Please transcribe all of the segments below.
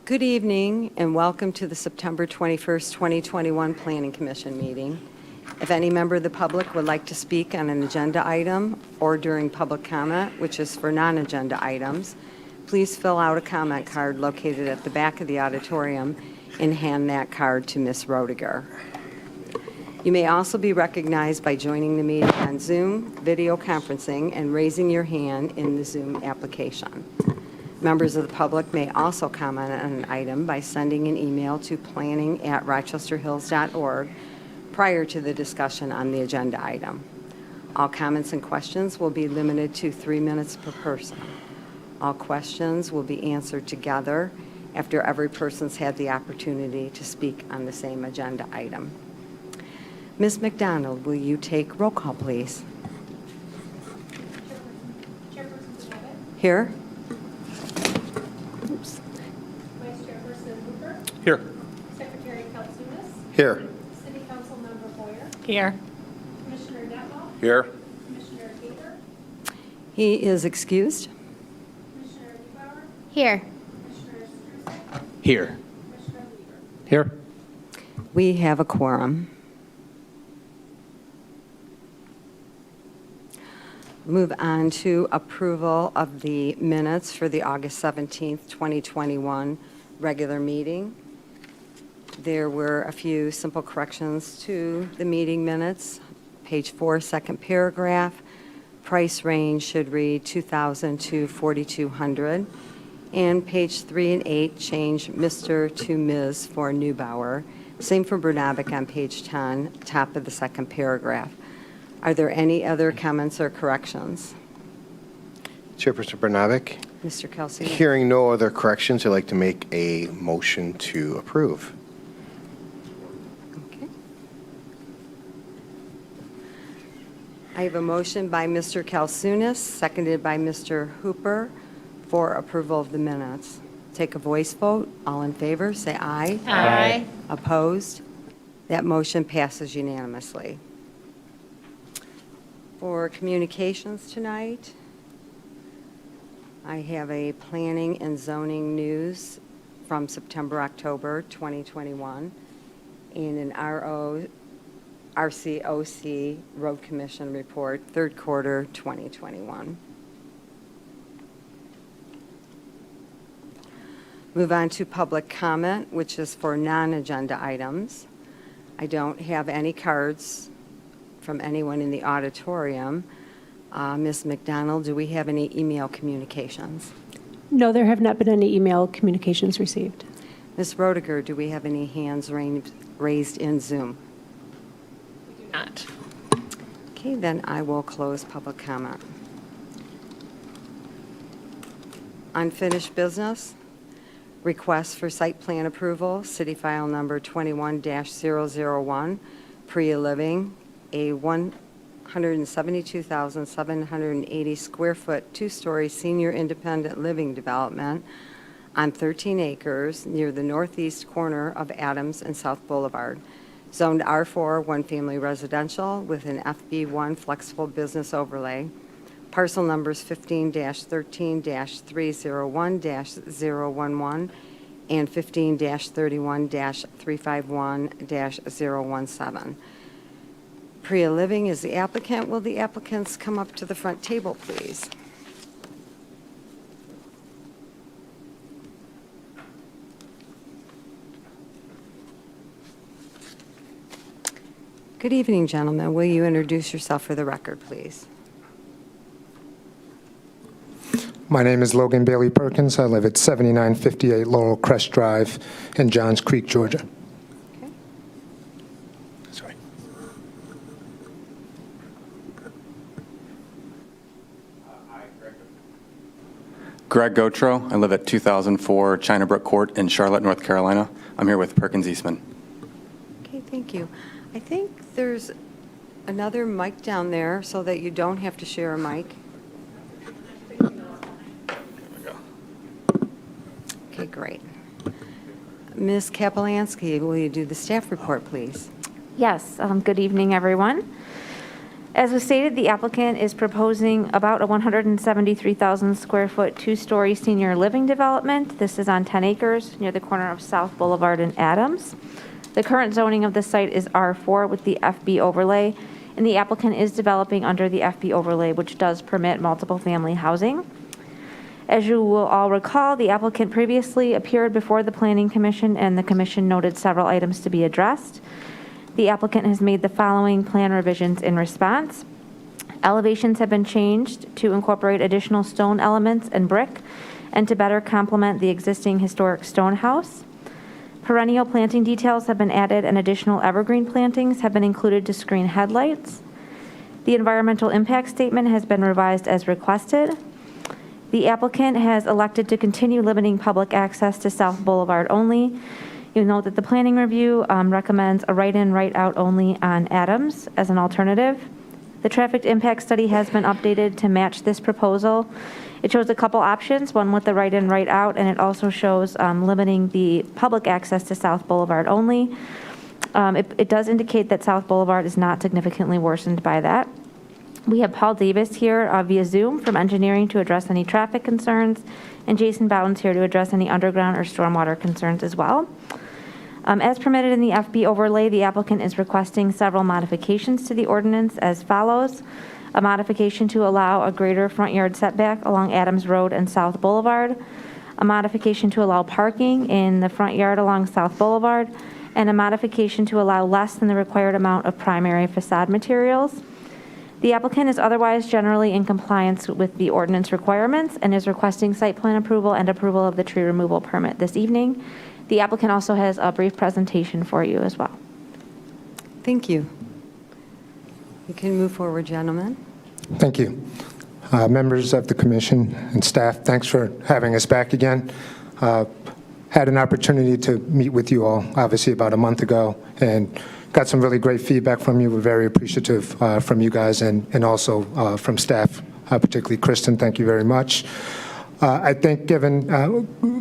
Good evening and welcome to the September 21st, 2021 Planning Commission meeting. If any member of the public would like to speak on an agenda item or during public comment, which is for non-agenda items, please fill out a comment card located at the back of the auditorium and hand that card to Ms. Roediger. You may also be recognized by joining the meeting on Zoom, video conferencing, and raising your hand in the Zoom application. Members of the public may also comment on an item by sending an email to planning@rochesterhills.org prior to the discussion on the agenda item. All comments and questions will be limited to 3 minutes per person. All questions will be answered together after every person's had the opportunity to speak on the same agenda item. Ms. McDonald, will you take roll call, please? Chairperson Abbott. Here. Vice Chairperson Hooper. Here. Secretary Kalsunas. Here. City Council Member Boyer. Here. Commissioner Detmoff. Here. Commissioner Gator. He is excused. Commissioner Gebauer. Here. Commissioner Struzek. Here. Commissioner Weaver. Here. We have a quorum. Move on to approval of the minutes for the August 17th, 2021 regular meeting. There were a few simple corrections to the meeting minutes. Page 4, second paragraph, price range should read $2,000 to $4,200. And page 3 and 8, change Mr. to Ms. for Neubauer. Same for Bernabic on page 10, top of the second paragraph. Are there any other comments or corrections? Chairperson Bernabic. Mr. Kelsey? Hearing no other corrections, I'd like to make a motion to approve. Okay. I have a motion by Mr. Kalsunas, seconded by Mr. Hooper, for approval of the minutes. Take a voice vote. All in favor, say aye. Aye. Opposed? That motion passes unanimously. For communications tonight, I have a planning and zoning news from September, October 2021, and an RCOC Road Commission report, third quarter 2021. Move on to public comment, which is for non-agenda items. I don't have any cards from anyone in the auditorium. Ms. McDonald, do we have any email communications? No, there have not been any email communications received. Ms. Roediger, do we have any hands raised in Zoom? We do not. Okay, then I will close public comment. Unfinished business, request for site plan approval, city file number 21-001, Priya Living, a 172,780 square foot, two-story senior independent living development on 13 acres near the northeast corner of Adams and South Boulevard. Zoned R4, one-family residential with an FB1 flexible business overlay. Parcel numbers 15-13-301-011 and 15-31-351-017. Priya Living is the applicant. Will the applicants come up to the front table, please? Good evening, gentlemen. Will you introduce yourself for the record, please? My name is Logan Bailey Perkins. I live at 7958 Laurel Crest Drive in Johns Creek, Georgia. Okay. Sorry. Greg Gotro. I live at 2004 China Brook Court in Charlotte, North Carolina. I'm here with Perkins Eastman. Okay, thank you. I think there's another mic down there so that you don't have to share a mic. Okay, great. Ms. Kapelansky, will you do the staff report, please? Yes, good evening, everyone. As was stated, the applicant is proposing about a 173,000 square foot, two-story senior living development. This is on 10 acres near the corner of South Boulevard and Adams. The current zoning of the site is R4 with the FB overlay, and the applicant is developing under the FB overlay, which does permit multiple family housing. As you will all recall, the applicant previously appeared before the Planning Commission, and the commission noted several items to be addressed. The applicant has made the following plan revisions in response. Elevations have been changed to incorporate additional stone elements and brick and to better complement the existing historic stone house. Perennial planting details have been added and additional evergreen plantings have been included to screen headlights. The environmental impact statement has been revised as requested. The applicant has elected to continue limiting public access to South Boulevard only. You'll note that the planning review recommends a right-in, right-out only on Adams as an alternative. The traffic impact study has been updated to match this proposal. It shows a couple options, one with the right-in, right-out, and it also shows limiting the public access to South Boulevard only. It does indicate that South Boulevard is not significantly worsened by that. We have Paul Davis here via Zoom from engineering to address any traffic concerns, and Jason Bowden's here to address any underground or stormwater concerns as well. As permitted in the FB overlay, the applicant is requesting several modifications to the ordinance as follows. A modification to allow a greater front yard setback along Adams Road and South Boulevard. A modification to allow parking in the front yard along South Boulevard. And a modification to allow less than the required amount of primary facade materials. The applicant is otherwise generally in compliance with the ordinance requirements and is requesting site plan approval and approval of the tree removal permit this evening. The applicant also has a brief presentation for you as well. Thank you. You can move forward, gentlemen. Thank you. Members of the commission and staff, thanks for having us back again. Had an opportunity to meet with you all, obviously, about a month ago, and got some really great feedback from you. We're very appreciative from you guys and also from staff, particularly Kristen. Thank you very much. I think given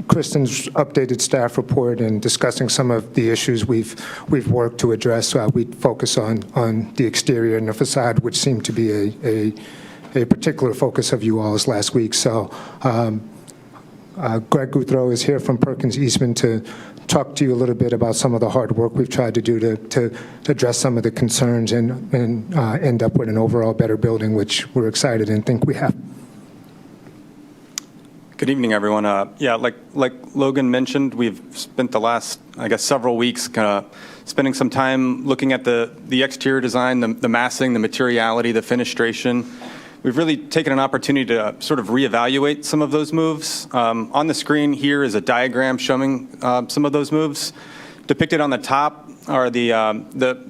Kristen's updated staff report and discussing some of the issues we've worked to address, we'd focus on the exterior and the facade, which seemed to be a particular focus of you all's last week. So Greg Guthrow is here from Perkins Eastman to talk to you a little bit about some of the hard work we've tried to do to address some of the concerns and end up with an overall better building, which we're excited and think we have. Good evening, everyone. Yeah, like Logan mentioned, we've spent the last, I guess, several weeks spending some time looking at the exterior design, the massing, the materiality, the fenestration. We've really taken an opportunity to sort of reevaluate some of those moves. On the screen here is a diagram showing some of those moves. Depicted on the top are the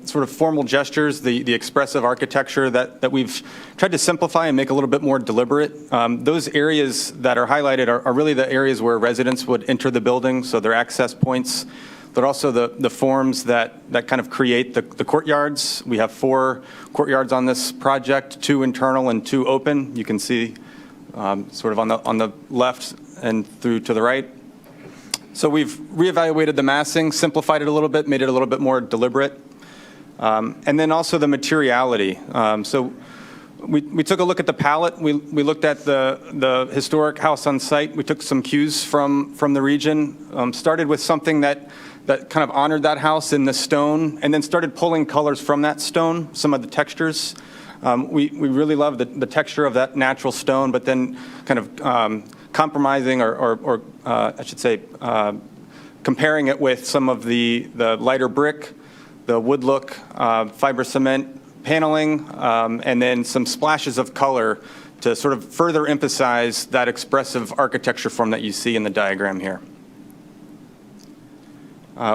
sort of formal gestures, the expressive architecture that we've tried to simplify and make a little bit more deliberate. Those areas that are highlighted are really the areas where residents would enter the building, so they're access points. But also the forms that kind of create the courtyards. We have 4 courtyards on this project, 2 internal and 2 open. You can see sort of on the left and through to the right. So we've reevaluated the massing, simplified it a little bit, made it a little bit more deliberate. And then also the materiality. So we took a look at the palette. We looked at the historic house on site. We took some cues from the region, started with something that kind of honored that house in the stone, and then started pulling colors from that stone, some of the textures. We really love the texture of that natural stone, but then kind of compromising or I should say comparing it with some of the lighter brick, the wood look, fiber cement paneling, and then some splashes of color to sort of further emphasize that expressive architecture form that you see in the diagram here.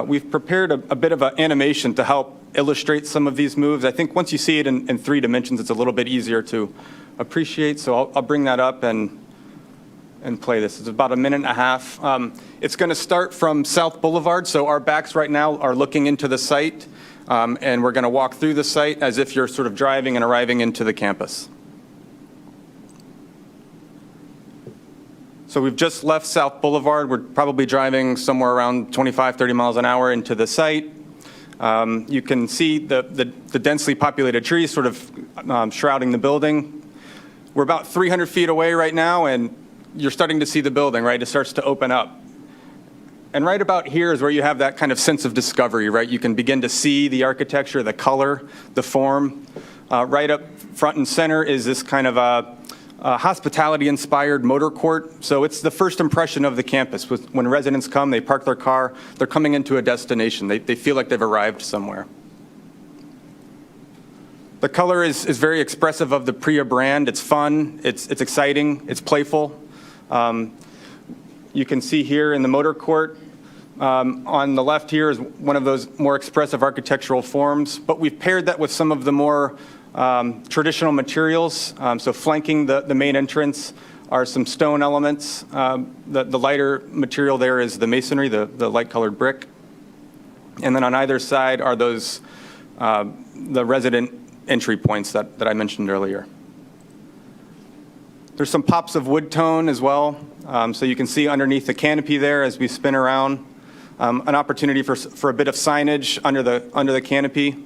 We've prepared a bit of an animation to help illustrate some of these moves. I think once you see it in 3 dimensions, it's a little bit easier to appreciate. So I'll bring that up and play this. It's about 1.5 minutes. It's going to start from South Boulevard. So our backs right now are looking into the site, and we're going to walk through the site as if you're sort of driving and arriving into the campus. So we've just left South Boulevard. We're probably driving somewhere around 25, 30 miles an hour into the site. You can see the densely populated trees sort of shrouding the building. We're about 300 feet away right now, and you're starting to see the building, right? It starts to open up. And right about here is where you have that kind of sense of discovery, right? You can begin to see the architecture, the color, the form. Right up front and center is this kind of a hospitality-inspired motor court. So it's the first impression of the campus. When residents come, they park their car, they're coming into a destination. They feel like they've arrived somewhere. The color is very expressive of the Priya brand. It's fun, it's exciting, it's playful. You can see here in the motor court, on the left here is one of those more expressive architectural forms, but we've paired that with some of the more traditional materials. So flanking the main entrance are some stone elements. The lighter material there is the masonry, the light-colored brick. And then on either side are those the resident entry points that I mentioned earlier. There's some pops of wood tone as well. So you can see underneath the canopy there as we spin around, an opportunity for a bit of signage under the canopy.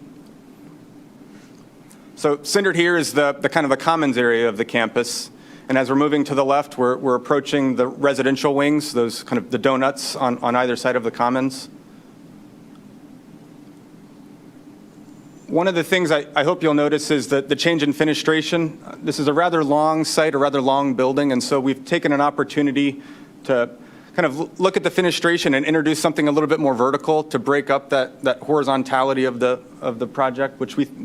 So centered here is the kind of the commons area of the campus. And as we're moving to the left, we're approaching the residential wings, those kind of the donuts on either side of the commons. One of the things I hope you'll notice is that the change in fenestration. This is a rather long site, a rather long building, and so we've taken an opportunity to kind of look at the fenestration and introduce something a little bit more vertical to break up that horizontality of the project, which we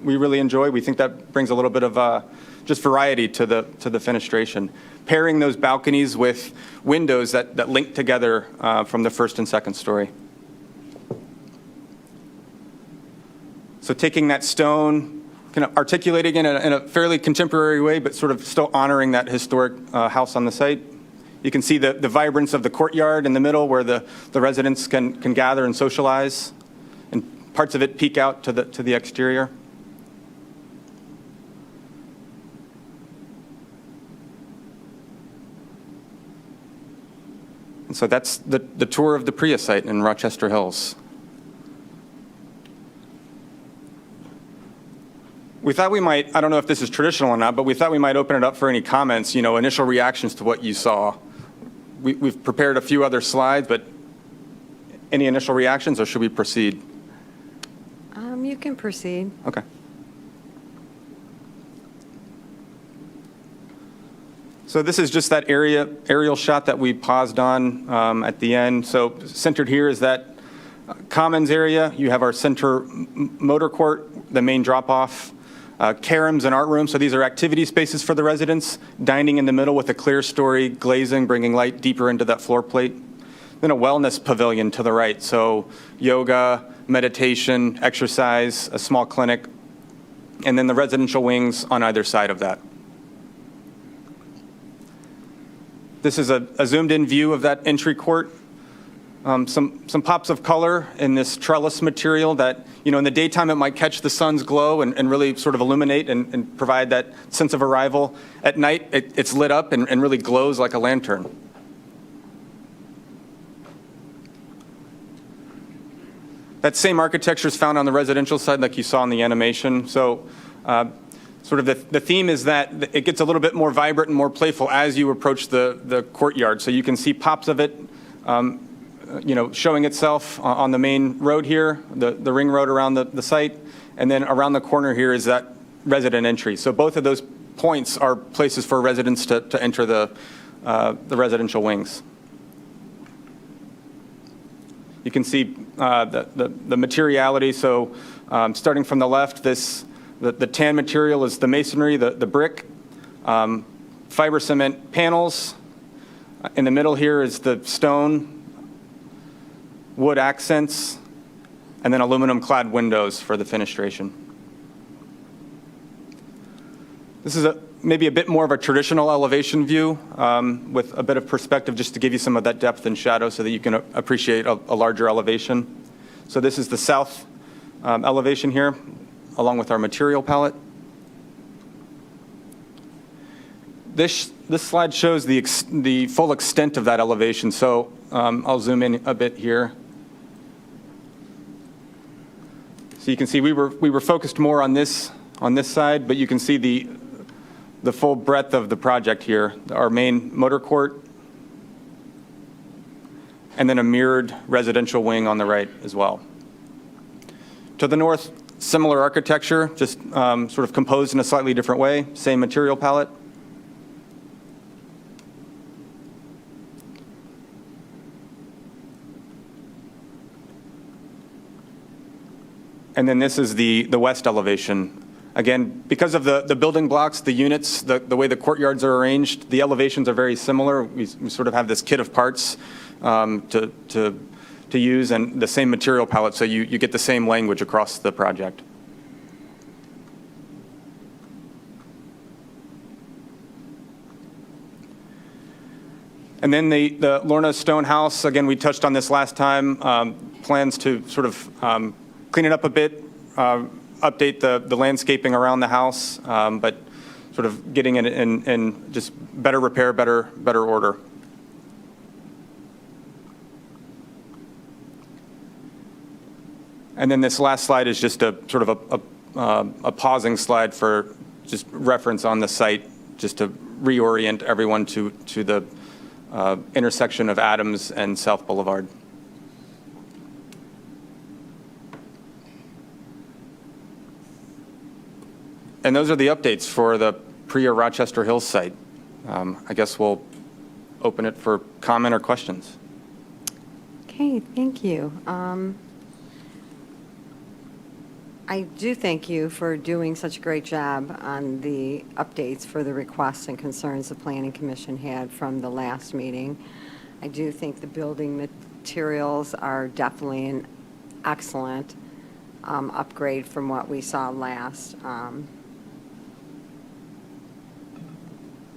really enjoy. We think that brings a little bit of just variety to the fenestration. Pairing those balconies with windows that link together from the first and second story. So taking that stone, kind of articulating it in a fairly contemporary way, but sort of still honoring that historic house on the site. You can see the vibrance of the courtyard in the middle where the residents can gather and socialize, and parts of it peek out to the exterior. And so that's the tour of the Priya site in Rochester Hills. We thought we might, I don't know if this is traditional or not, but we thought we might open it up for any comments, initial reactions to what you saw. We've prepared a few other slides, but any initial reactions, or should we proceed? You can proceed. Okay. So this is just that aerial shot that we paused on at the end. So centered here is that commons area. You have our center motor court, the main drop-off. Caroms and art rooms, so these are activity spaces for the residents. Dining in the middle with a clear story glazing, bringing light deeper into that floor plate. Then a wellness pavilion to the right, so yoga, meditation, exercise, a small clinic, and then the residential wings on either side of that. This is a zoomed-in view of that entry court. Some pops of color in this trellis material that, in the daytime it might catch the sun's glow and really sort of illuminate and provide that sense of arrival. At night, it's lit up and really glows like a lantern. That same architecture is found on the residential side like you saw in the animation. So sort of the theme is that it gets a little bit more vibrant and more playful as you approach the courtyard. So you can see pops of it showing itself on the main road here, the ring road around the site, and then around the corner here is that resident entry. So both of those points are places for residents to enter the residential wings. You can see the materiality. So starting from the left, the tan material is the masonry, the brick, fiber cement panels. In the middle here is the stone, wood accents, and then aluminum clad windows for the fenestration. This is maybe a bit more of a traditional elevation view with a bit of perspective just to give you some of that depth and shadow so that you can appreciate a larger elevation. So this is the south elevation here, along with our material palette. This slide shows the full extent of that elevation. So I'll zoom in a bit here. So you can see we were focused more on this side, but you can see the full breadth of the project here. Our main motor court, and then a mirrored residential wing on the right as well. To the north, similar architecture, just sort of composed in a slightly different way, same material palette. And then this is the west elevation. Again, because of the building blocks, the units, the way the courtyards are arranged, the elevations are very similar. We sort of have this kit of parts to use, and the same material palette, so you get the same language across the project. And then the Lorna stone house, again, we touched on this last time, plans to sort of clean it up a bit, update the landscaping around the house, but sort of getting it in just better repair, better order. And then this last slide is just a sort of a pausing slide for just reference on the site, just to reorient everyone to the intersection of Adams and South Boulevard. And those are the updates for the Priya Rochester Hills site. I guess we'll open it for comment or questions. Okay, thank you. I do thank you for doing such a great job on the updates for the requests and concerns the Planning Commission had from the last meeting. I do think the building materials are definitely an excellent upgrade from what we saw last.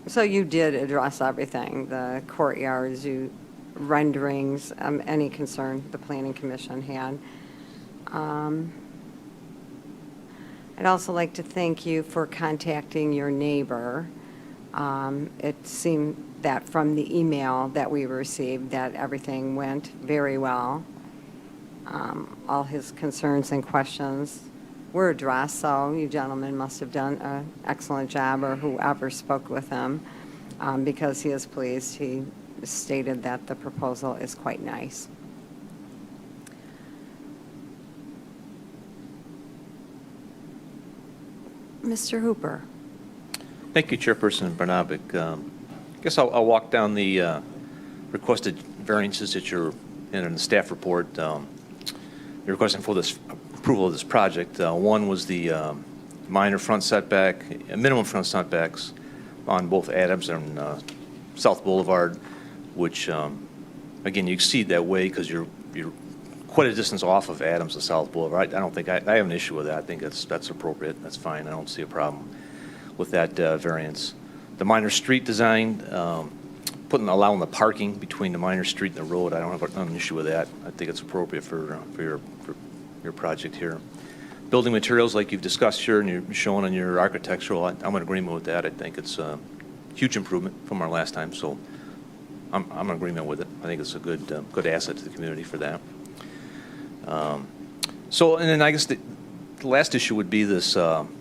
So you did address everything, the courtyards, renderings, any concern the Planning Commission had. I'd also like to thank you for contacting your neighbor. It seemed that from the email that we received that everything went very well. All his concerns and questions were addressed, so you gentlemen must have done an excellent job, or whoever spoke with him, because he is pleased. He stated that the proposal is quite nice. Mr. Hooper. Thank you, Chairperson Barnabic. I guess I'll walk down the requested variances that you're in the staff report. You're requesting for this approval of this project. One was the minor front setback, minimum front setbacks on both Adams and South Boulevard, which, again, you exceed that way because you're quite a distance off of Adams to South Boulevard. I don't think I have an issue with that. I think that's appropriate. That's fine. I don't see a problem with that variance. The minor street design, allowing the parking between the minor street and the road, I don't have an issue with that. I think it's appropriate for your project here. Building materials, like you've discussed here and you're showing on your architectural, I'm in agreement with that. I think it's a huge improvement from our last time, so I'm in agreement with it. I think it's a good asset to the community for that. And then I guess the last issue would be this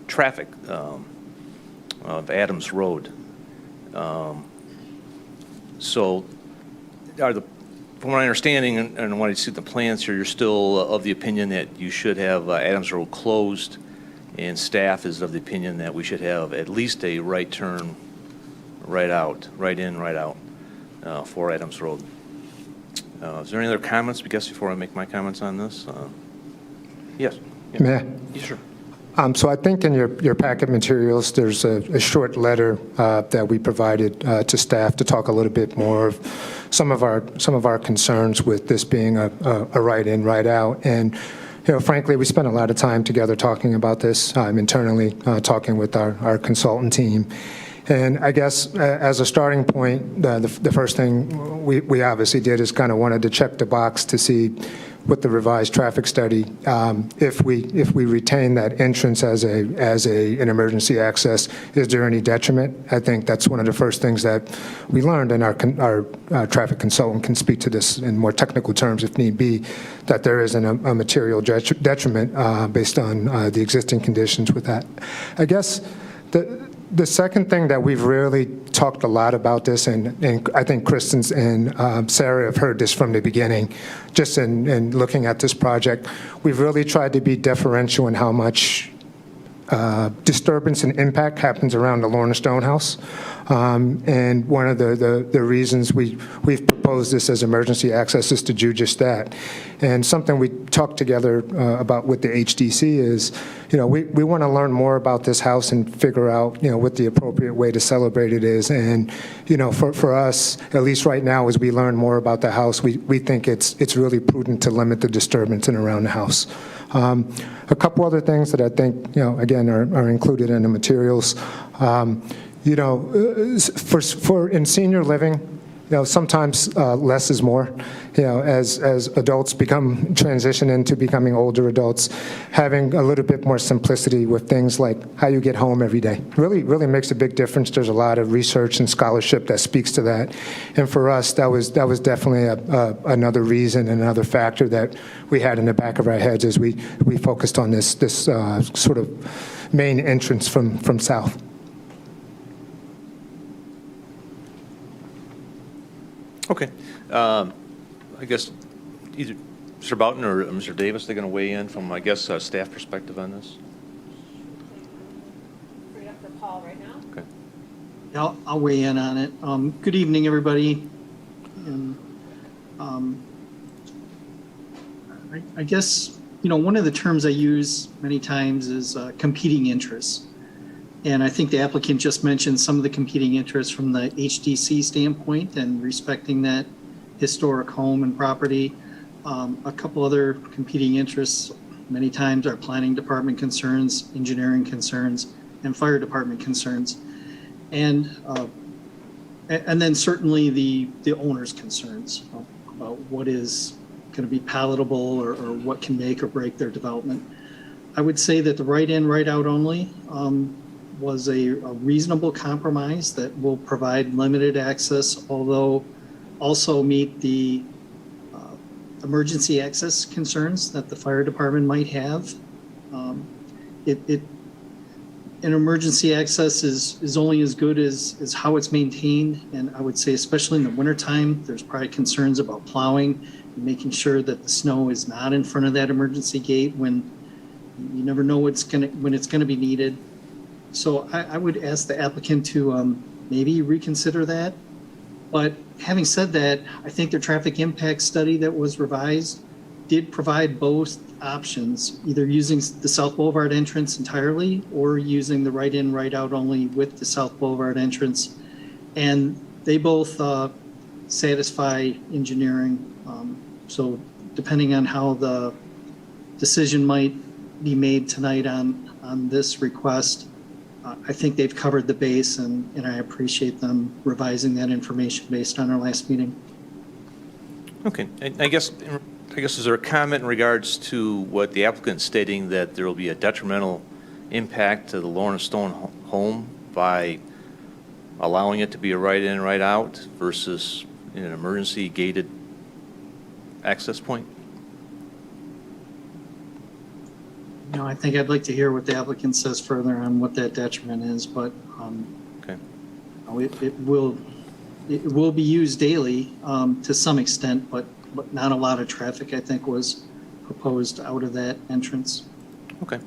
traffic of Adams Road. So from my understanding and what I see the plans here, you're still of the opinion that you should have Adams Road closed, and staff is of the opinion that we should have at least a right turn, right out, right in, right out for Adams Road. Is there any other comments, I guess, before I make my comments on this? Yes. Yeah. May I? Yeah, sure. So I think in your packet materials, there's a short letter that we provided to staff to talk a little bit more of some of our concerns with this being a right in, right out. And frankly, we spent a lot of time together talking about this internally, talking with our consultant team. And I guess as a starting point, the first thing we obviously did is kind of wanted to check the box to see with the revised traffic study, if we retain that entrance as an emergency access, is there any detriment? I think that's one of the first things that we learned, and our traffic consultant can speak to this in more technical terms if need be, that there isn't a material detriment based on the existing conditions with that. I guess the second thing that we've really talked a lot about this, and I think Kristen and Sarah have heard this from the beginning, just in looking at this project, we've really tried to be deferential in how much disturbance and impact happens around the Lorna Stonehouse. And one of the reasons we've proposed this as emergency access is to do just that. And something we talked together about with the HDC is, we want to learn more about this house and figure out, what the appropriate way to celebrate it is. And, for us, at least right now, as we learn more about the house, we think it's really prudent to limit the disturbance in around the house. A couple other things that I think, again, are included in the materials. For in senior living, sometimes less is more. As adults transition into becoming older adults, having a little bit more simplicity with things like how you get home every day really makes a big difference. There's a lot of research and scholarship that speaks to that, and for us, that was definitely another reason and another factor that we had in the back of our heads as we focused on this sort of main entrance from south. Okay. I guess either Mr. Boughton or Mr. Davis, they're going to weigh in from, I guess, a staff perspective on this? Bring it up for Paul right now. Okay. Yeah, I'll weigh in on it. Good evening, everybody. And I guess, one of the terms I use many times is competing interests. And I think the applicant just mentioned some of the competing interests from the HDC standpoint and respecting that historic home and property. A couple other competing interests many times are planning department concerns, engineering concerns, and fire department concerns. And then certainly the owner's concerns about what is going to be palatable or what can make or break their development. I would say that the right in, right out only was a reasonable compromise that will provide limited access, although also meet the emergency access concerns that the fire department might have. An emergency access is only as good as how it's maintained, and I would say especially in the wintertime, there's probably concerns about plowing and making sure that the snow is not in front of that emergency gate when you never know when it's going to be needed. So I would ask the applicant to maybe reconsider that. But having said that, I think the traffic impact study that was revised did provide both options, either using the South Boulevard entrance entirely or using the right in, right out only with the South Boulevard entrance. And they both satisfy engineering. So depending on how the decision might be made tonight on this request, I think they've covered the base, and I appreciate them revising that information based on our last meeting. Okay. And I guess is there a comment in regards to what the applicant stating that there will be a detrimental impact to the Lorna Stone home by allowing it to be a right in, right out versus in an emergency gated access point? I think I'd like to hear what the applicant says further on what that detriment is, but Okay. it will be used daily to some extent, but not a lot of traffic, I think, was proposed out of that entrance. Okay.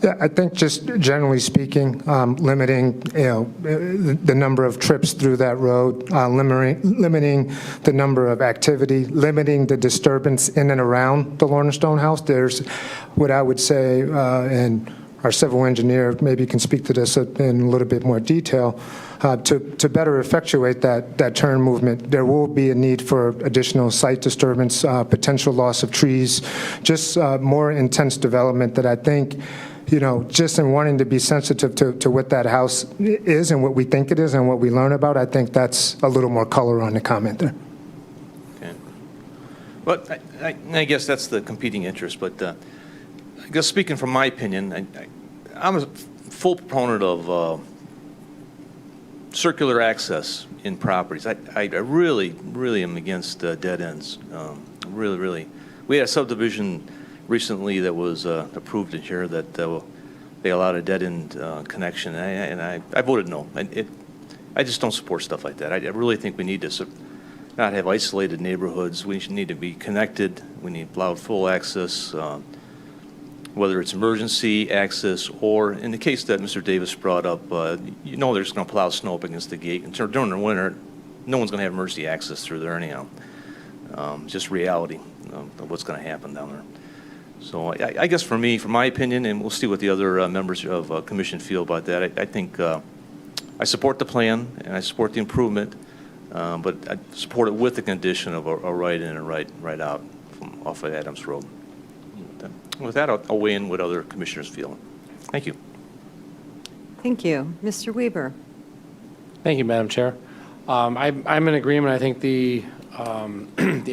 Yeah, I think just generally speaking, limiting, the number of trips through that road, limiting the number of activity, limiting the disturbance in and around the Lorna Stone house. There's what I would say, and our civil engineer maybe can speak to this in a little bit more detail, to better effectuate that turn movement, there will be a need for additional site disturbance, potential loss of trees, just more intense development that I think, just in wanting to be sensitive to what that house is and what we think it is and what we learn about, I think that's a little more color on the comment there. Okay. But I guess that's the competing interest, but I guess speaking from my opinion, I'm a full proponent of circular access in properties. I really, really am against dead ends. Really, really. We had a subdivision recently that was approved in here that they allowed a dead end connection, and I voted no. I just don't support stuff like that. I really think we need to not have isolated neighborhoods. We need to be connected. We need allowed full access, whether it's emergency access or, in the case that Mr. Davis brought up, you know there's going to plow snow up against the gate. And during the winter, no one's going to have emergency access through there anyhow. Just reality of what's going to happen down there. So I guess for me, from my opinion, and we'll see what the other members of commission feel about that, I think I support the plan and I support the improvement, but I support it with the condition of a right in and right out off of Adams Road. With that, I'll weigh in what other commissioners feel. Thank you. Thank you. Mr. Weber? Thank you, Madam Chair. I'm in agreement. I think the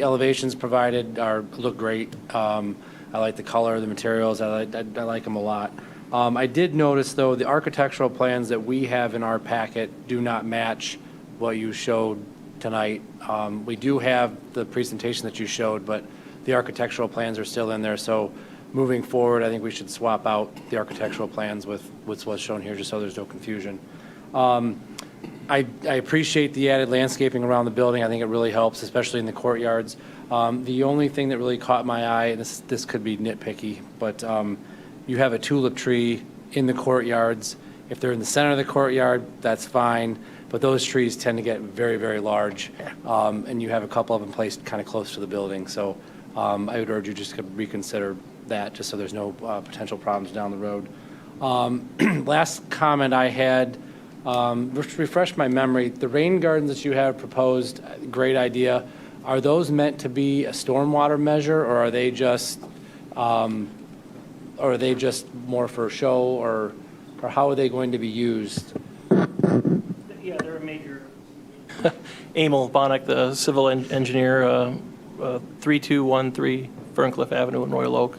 elevations provided look great. I like the color, the materials. I like them a lot. I did notice, though, the architectural plans that we have in our packet do not match what you showed tonight. We do have the presentation that you showed, but the architectural plans are still in there. So moving forward, I think we should swap out the architectural plans with what's shown here, just so there's no confusion. I appreciate the added landscaping around the building. I think it really helps, especially in the courtyards. The only thing that really caught my eye, and this could be nitpicky, but you have a tulip tree in the courtyards. If they're in the center of the courtyard, that's fine, but those trees tend to get very, very large, and you have a couple of them placed kind of close to the building. So I would urge you just to reconsider that, just so there's no potential problems down the road. Last comment I had, refresh my memory, the rain gardens that you have proposed, great idea. Are those meant to be a stormwater measure, or are they just more for show, or how are they going to be used? Yeah, they're a major. Emil Bonnick, the civil engineer, 3213 Ferncliff Avenue in Royal Oak.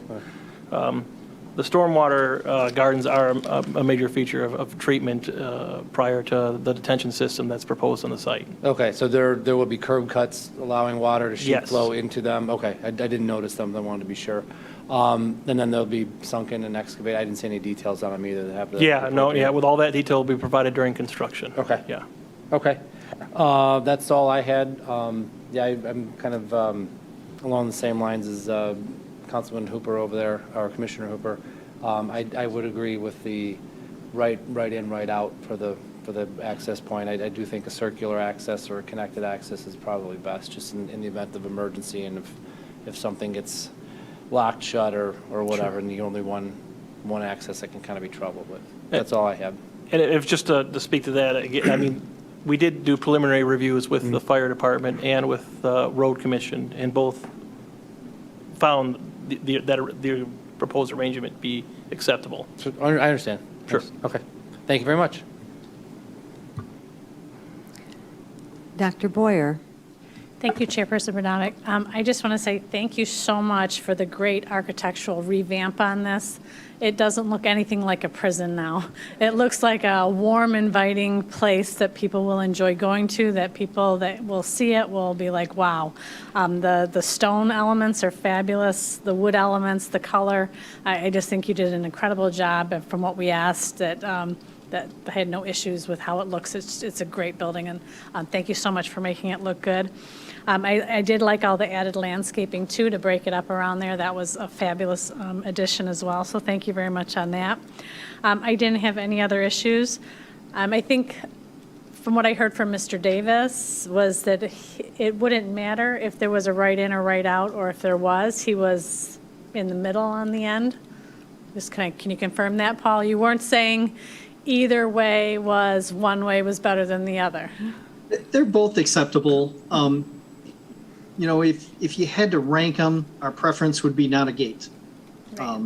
The stormwater gardens are a major feature of treatment prior to the detention system that's proposed on the site. Okay, so there will be curb cuts allowing water to sheet Yes. flow into them? Okay, I didn't notice them, I wanted to be sure. And then they'll be sunken and excavated. I didn't see any details on them either. That have With all that detail will be provided during construction. Okay. Yeah. Okay. That's all I had. I'm kind of along the same lines as Councilman Hooper over there, or Commissioner Hooper. I would agree with the right in, right out for the access point. I do think a circular access or a connected access is probably best, just in the event of emergency, and if something gets locked shut or whatever, and the only one access, that can kind of be trouble. But that's all I have. And if just to speak to that, again, I mean, we did do preliminary reviews with the fire department and with the road commission, and both found that the proposed arrangement be acceptable. So, I understand. Sure. Okay. Thank you very much. Dr. Boyer? Thank you, Chairperson Bernadette. I just want to say thank you so much for the great architectural revamp on this. It doesn't look anything like a prison now. It looks like a warm, inviting place that people will enjoy going to, that people that will see it will be like, wow. The stone elements are fabulous, the wood elements, the color. I just think you did an incredible job, and from what we asked, that I had no issues with how it looks. It's a great building, and thank you so much for making it look good. I did like all the added landscaping, too, to break it up around there. That was a fabulous addition as well, so thank you very much on that. I didn't have any other issues. I think from what I heard from Mr. Davis was that it wouldn't matter if there was a right in or right out, or if there was. He was in the middle on the end. Just can you confirm that, Paul? You weren't saying either way was one way was better than the other. They're both acceptable. If you had to rank them, our preference would be not a gate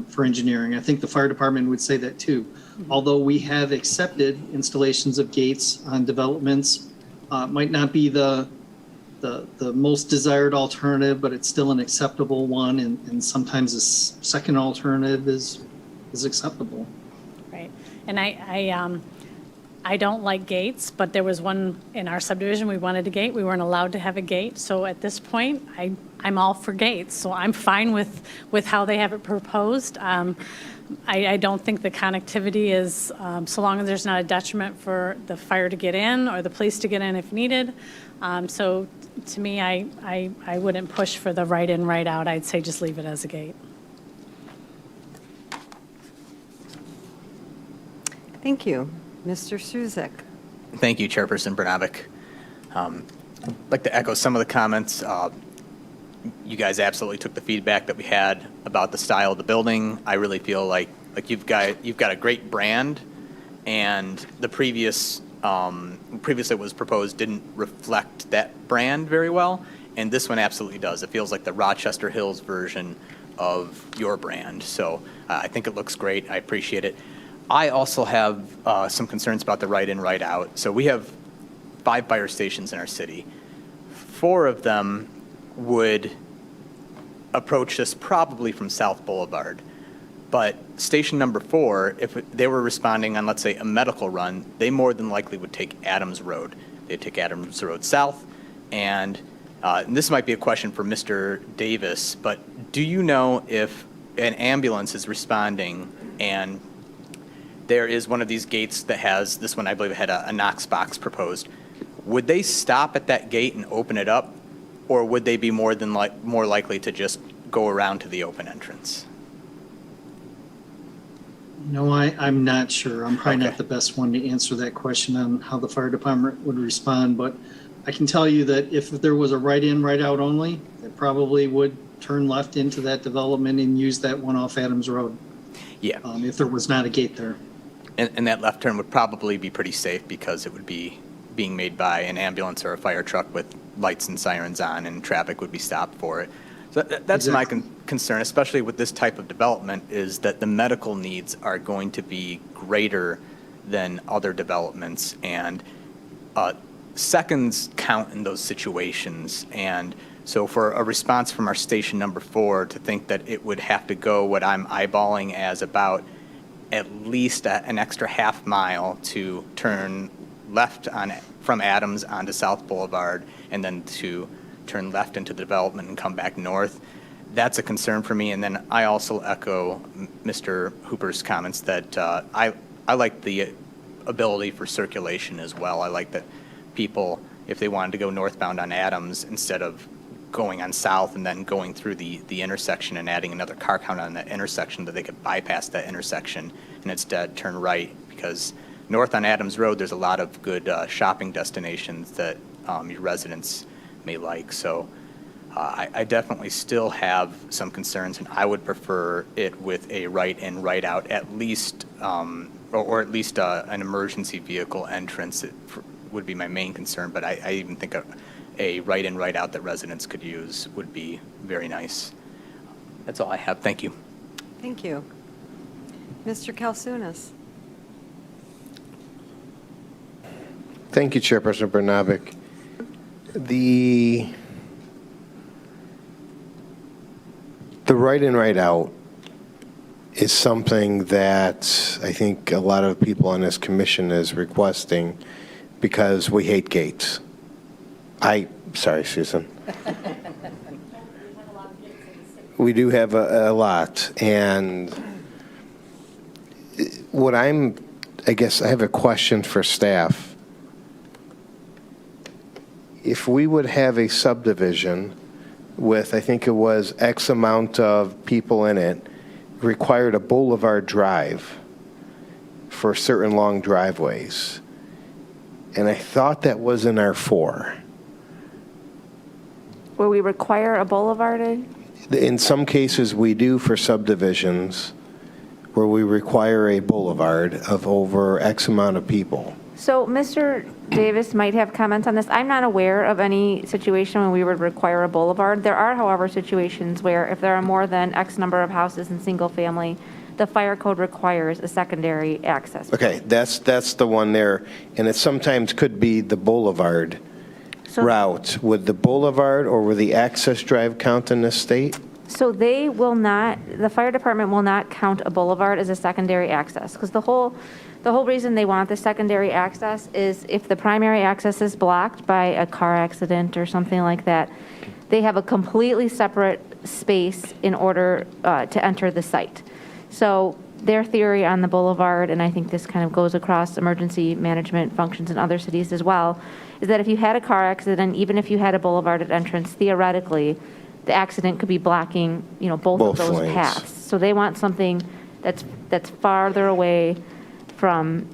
for engineering. I think the fire department would say that too. Although we have accepted installations of gates on developments, might not be the the most desired alternative, but it's still an acceptable one, and sometimes a second alternative is acceptable. Right. And I don't like gates, but there was one in our subdivision, we wanted a gate. We weren't allowed to have a gate. So at this point, I'm all for gates. So I'm fine with how they have it proposed. I don't think the connectivity is, so long as there's not a detriment for the fire to get in or the police to get in if needed. So to me, I wouldn't push for the right in, right out. I'd say just leave it as a gate. Thank you. Mr. Struzek. Thank you, Chairperson Brnovic. I'd like to echo some of the comments. You guys absolutely took the feedback that we had about the style of the building. I really feel like you've got a great brand, and the previously it was proposed didn't reflect that brand very well, and this one absolutely does. It feels like the Rochester Hills version of your brand. So I think it looks great. I appreciate it. I also have some concerns about the right in, right out. So we have 5 fire stations in our city. 4 of them would approach this probably from South Boulevard. But station number 4, if they were responding on, let's say, a medical run, they more than likely would take Adams Road. They'd take Adams Road south. And this might be a question for Mr. Davis, but do you know if an ambulance is responding and there is one of these gates that has, this one I believe had a Knox box proposed, would they stop at that gate and open it up, or would they be more likely to just go around to the open entrance? No, I'm not sure. I'm probably not the best one to answer that question on how the fire department would respond, but I can tell you that if there was a right in, right out only, they probably would turn left into that development and use that one off Adams Road. Yeah. If there was not a gate there. And that left turn would probably be pretty safe because it would be being made by an ambulance or a fire truck with lights and sirens on, and traffic would be stopped for it. So that's my concern, especially with this type of development, is that the medical needs are going to be greater than other developments, and seconds count in those situations. And so for a response from our station number 4 to think that it would have to go what I'm eyeballing as about at least an extra half mile to turn left from Adams onto South Boulevard and then to turn left into the development and come back north, that's a concern for me. And then I also echo Mr. Hooper's comments that I like the ability for circulation as well. I like that people, if they wanted to go northbound on Adams, instead of going on south and then going through the intersection and adding another car count on that intersection, that they could bypass that intersection and instead turn right, because north on Adams Road, there's a lot of good shopping destinations that your residents may like. So I definitely still have some concerns, and I would prefer it with a right in, right out, at least, or at least an emergency vehicle entrance would be my main concern. But I even think a right in, right out that residents could use would be very nice. That's all I have. Thank you. Thank you. Mr. Kalsunas. Thank you, Chairperson Brnovic. The right in, right out is something that I think a lot of people on this commission is requesting because we hate gates. Sorry, Susan. We do have a lot. And I guess I have a question for staff. If we would have a subdivision with, I think it was X amount of people in it, required a boulevard drive for certain long driveways. And I thought that was in R4. Will we require a boulevard? In some cases, we do for subdivisions where we require a boulevard of over X amount of people. So Mr. Davis might have comments on this. I'm not aware of any situation when we would require a boulevard. There are, however, situations where if there are more than X number of houses in single family, the fire code requires a secondary access. Okay, that's the one there. And it sometimes could be the boulevard So- route, would the boulevard or would the access drive count in this state? So they will not, the fire department will not count a boulevard as a secondary access, because the whole reason they want the secondary access is if the primary access is blocked by a car accident or something like that, they have a completely separate space in order to enter the site. So their theory on the boulevard, and I think this kind of goes across emergency management functions in other cities as well, is that if you had a car accident, even if you had a boulevarded entrance, theoretically, the accident could be blocking, both of those lanes. paths. So they want something that's farther away from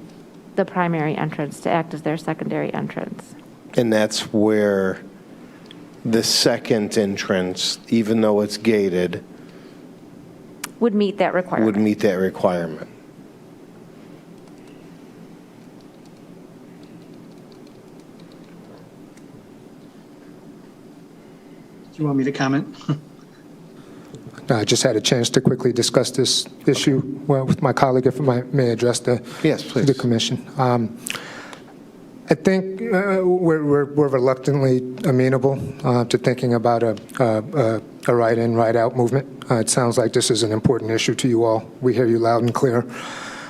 the primary entrance to act as their secondary entrance. And that's where the second entrance, even though it's gated, Would meet that requirement. would meet that requirement. Do you want me to comment? I just had a chance to quickly discuss this issue with my colleague, if I may address Yes, please. the commission. I think we're reluctantly amenable to thinking about a right-in, right-out movement. It sounds like this is an important issue to you all. We hear you loud and clear.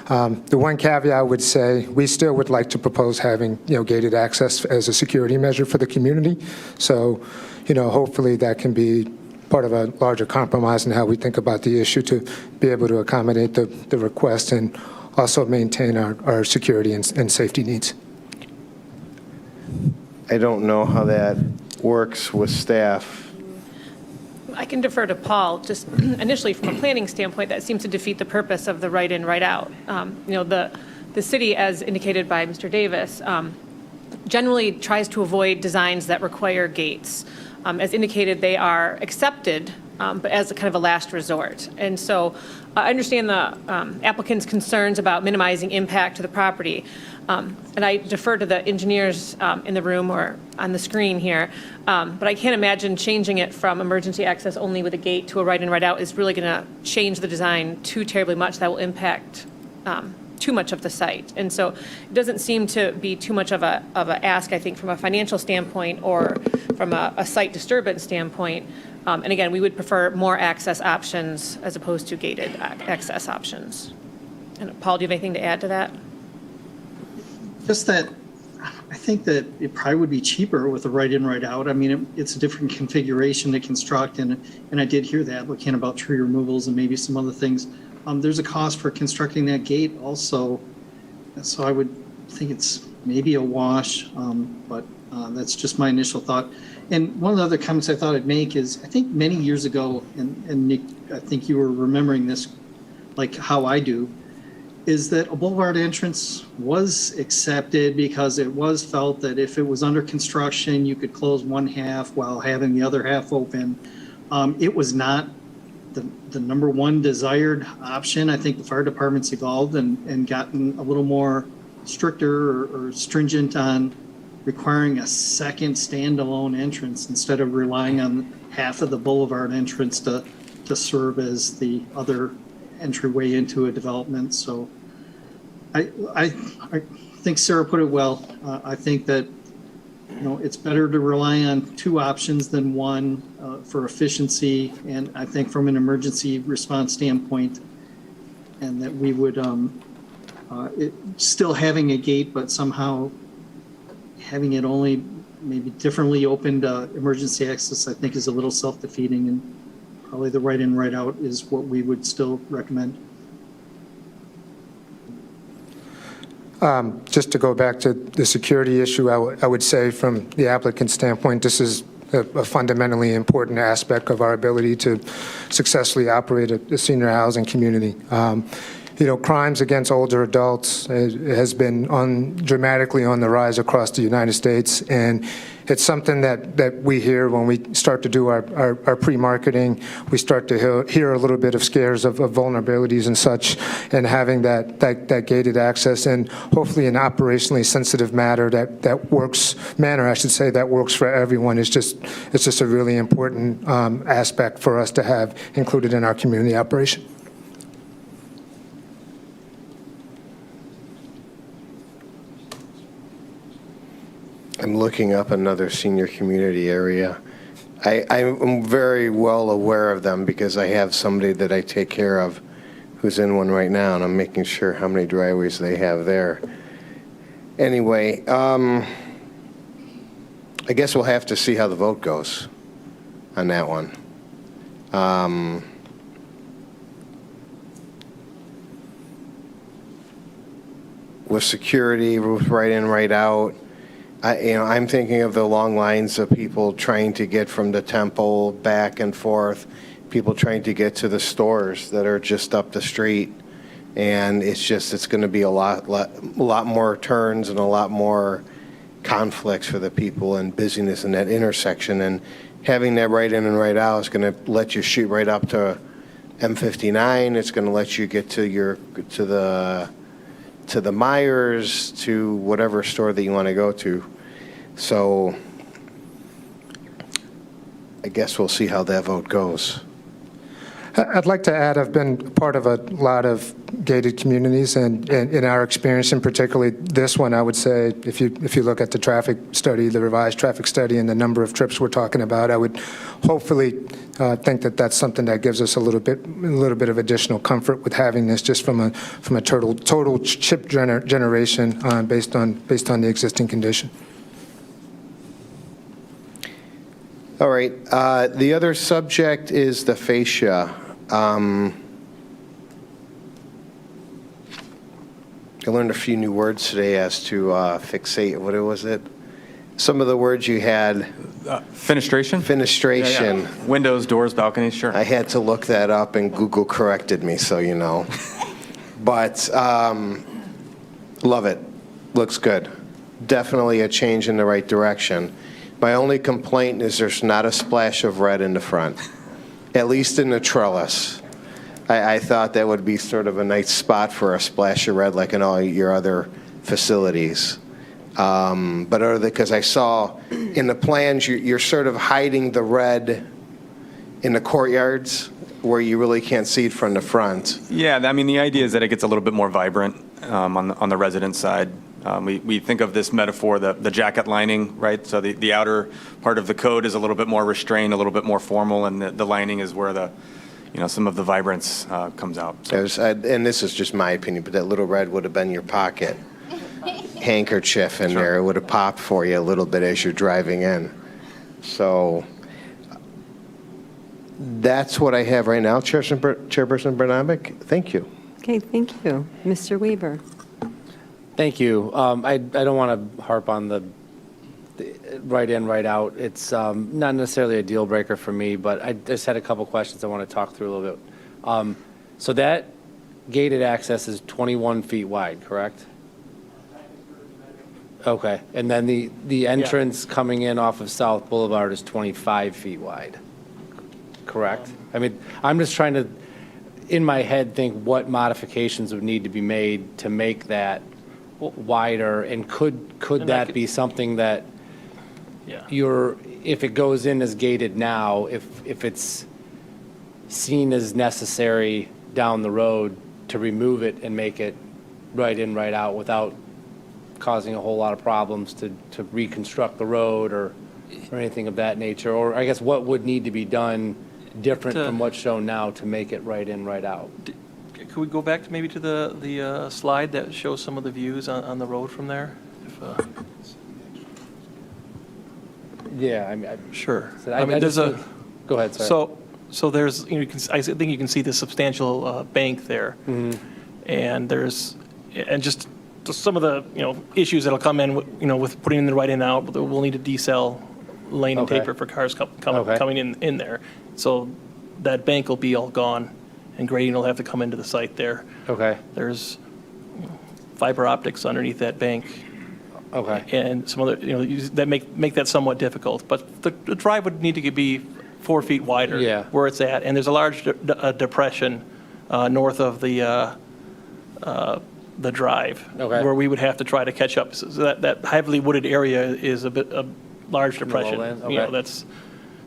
The one caveat I would say, we still would like to propose having, gated access as a security measure for the community. So, hopefully that can be part of a larger compromise in how we think about the issue to be able to accommodate the request and also maintain our security and safety needs. I don't know how that works with staff. I can defer to Paul. Just initially, from a planning standpoint, that seems to defeat the purpose of the right-in, right-out. The city, as indicated by Mr. Davis, generally tries to avoid designs that require gates. As indicated, they are accepted, but as a kind of a last resort. And so I understand the applicant's concerns about minimizing impact to the property. And I defer to the engineers in the room or on the screen here. But I can't imagine changing it from emergency access only with a gate to a right-in, right-out is really going to change the design too terribly much. That will impact too much of the site. And so it doesn't seem to be too much of a ask, I think, from a financial standpoint or from a site disturbance standpoint. And again, we would prefer more access options as opposed to gated access options. And Paul, do you have anything to add to that? Just that I think that it probably would be cheaper with a right-in, right-out. I mean, it's a different configuration to construct, and I did hear the applicant about tree removals and maybe some other things. There's a cost for constructing that gate also, so I would think it's maybe a wash, but that's just my initial thought. And one of the other comments I thought I'd make is, I think many years ago, and Nick, I think you were remembering this like how I do, is that a boulevard entrance was accepted because it was felt that if it was under construction, you could close one half while having the other half open. It was not the number one desired option. I think the fire department's evolved and gotten a little more stricter or stringent on requiring a second standalone entrance instead of relying on half of the boulevard entrance to serve as the other entryway into a development. So I think Sarah put it well. I think that it's better to rely on two options than one for efficiency, and I think from an emergency response standpoint, and that we would still having a gate, but somehow having it only maybe differently opened emergency access, I think is a little self-defeating, and probably the right in, right out is what we would still recommend. Just to go back to the security issue, I would say from the applicant's standpoint, this is a fundamentally important aspect of our ability to successfully operate a senior housing community. Crimes against older adults has been dramatically on the rise across the United States, and it's something that we hear when we start to do our pre-marketing. We start to hear a little bit of scares of vulnerabilities and such, and having that gated access and hopefully an operationally sensitive manner that works for everyone it's just a really important aspect for us to have included in our community operation. I'm looking up another senior community area. I'm very well aware of them because I have somebody that I take care of who's in one right now, and I'm making sure how many driveways they have there. Anyway, I guess we'll have to see how the vote goes on that one. With security, with right in, right out, I'm thinking of the long lines of people trying to get from the temple back and forth, people trying to get to the stores that are just up the street. And it's going to be a lot more turns and a lot more conflicts for the people and busyness in that intersection. And having that right in and right out is going to let you shoot right up to M59. It's going to let you get to the Myers, to whatever store that you want to go to. So I guess we'll see how that vote goes. I'd like to add, I've been part of a lot of gated communities, and in our experience, and particularly this one, I would say, if you look at the traffic study, the revised traffic study, and the number of trips we're talking about, I would hopefully think that that's something that gives us a little bit of additional comfort with having this, just from a total chip generation based on the existing condition. All right. The other subject is the fascia. I learned a few new words today as to fixate. What was it? Some of the words you had. Fenestration? Fenestration. Yeah. Windows, doors, balconies, sure. I had to look that up, and Google corrected me, so you know. But love it. Looks good. Definitely a change in the right direction. My only complaint is there's not a splash of red in the front, at least in the trellis. I thought that would be sort of a nice spot for a splash of red like in all your other facilities. But other than, because I saw in the plans, you're sort of hiding the red in the courtyards where you really can't see it from the front. Yeah, I mean, the idea is that it gets a little bit more vibrant on the resident side. We think of this metaphor, the jacket lining, right? So the outer part of the code is a little bit more restrained, a little bit more formal, and the lining is where some of the vibrance comes out. So. And this is just my opinion, but that little red would have been your pocket handkerchief in there. It would have popped for you a little bit as you're driving in. So that's what I have right now, Chairperson Bernabic. Thank you. Okay, thank you. Mr. Weaver. Thank you. I don't want to harp on the right in, right out. It's not necessarily a deal breaker for me, but I just had a couple questions I want to talk through a little bit. So that gated access is 21 feet wide, correct? Okay. And then the entrance coming in off of South Boulevard is 25 feet wide, correct? I mean, I'm just trying to, in my head, think what modifications would need to be made to make that wider, and could that be something that if it goes in as gated now, if it's seen as necessary down the road to remove it and make it right in, right out without causing a whole lot of problems to reconstruct the road or anything of that nature? Or I guess what would need to be done different from what's shown now to make it right in, right out? Could we go back to maybe to the slide that shows some of the views on the road from there? Yeah, I mean, sure. I mean, there's a. Go ahead. Sorry. So there's, I think you can see the substantial bank there, and just some of the issues that'll come in with putting in the right in and out. We'll need a decel lane and taper for cars coming in there. So that bank will be all gone, and grading will have to come into the site there. Okay. There's fiber optics underneath that bank. Okay. And some other, that make that somewhat difficult. But the drive would need to be 4 feet wider where it's at. And there's a large depression north of the drive where we would have to try to catch up. So that heavily wooded area is a large depression. That's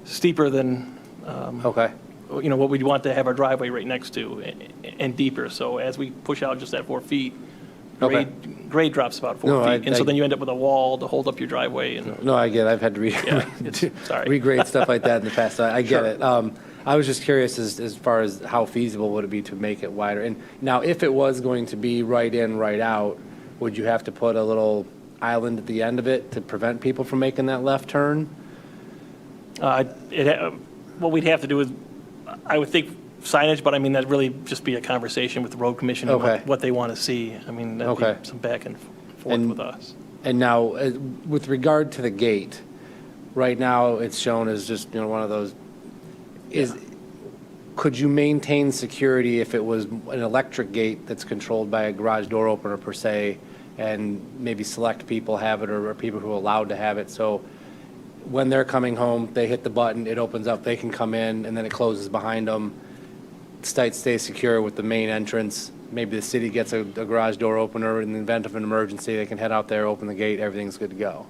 steeper than what we'd want to have our driveway right next to, and deeper. So as we push out just that 4 feet, Okay. grade drops about 4 No, feet. And so I- then you end up with a wall to hold up your driveway. And No, I get it. I've had to Yeah, sorry. regrade stuff like that in the past. I get Sure. it. I was just curious as far as how feasible would it be to make it wider? And now, if it was going to be right in, right out, would you have to put a little island at the end of it to prevent people from making that left turn? What we'd have to do is, I would think signage, but I mean, that'd really just be a conversation with the road commission and Okay. what they want to see. I mean, that'd Okay. be some back and forth And- with us. And now, with regard to the gate, right now, it's shown as just, one of those, could you maintain security if it was an electric gate that's controlled by a garage door opener per se, and maybe select people have it, or people who are allowed to have it, so when they're coming home, they hit the button, it opens up, they can come in, and then it closes behind them. Site stays secure with the main entrance. Maybe the city gets a garage door opener. In the event of an emergency, they can head out there, open the gate, everything's good to go.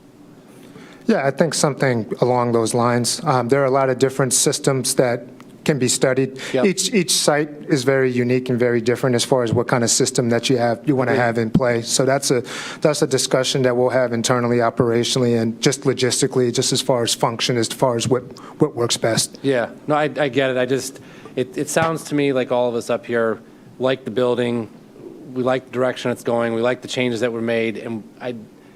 Yeah, I think something along those lines. There are a lot of different systems that can be studied. Yep. Each site is very unique and very different as far as what kind of system that you want to have in play. So that's a discussion that we'll have internally, operationally, and just logistically, just as far as function, as far as what works best. Yeah, no, I get it. It sounds to me like all of us up here like the building, we like the direction it's going, we like the changes that were made, and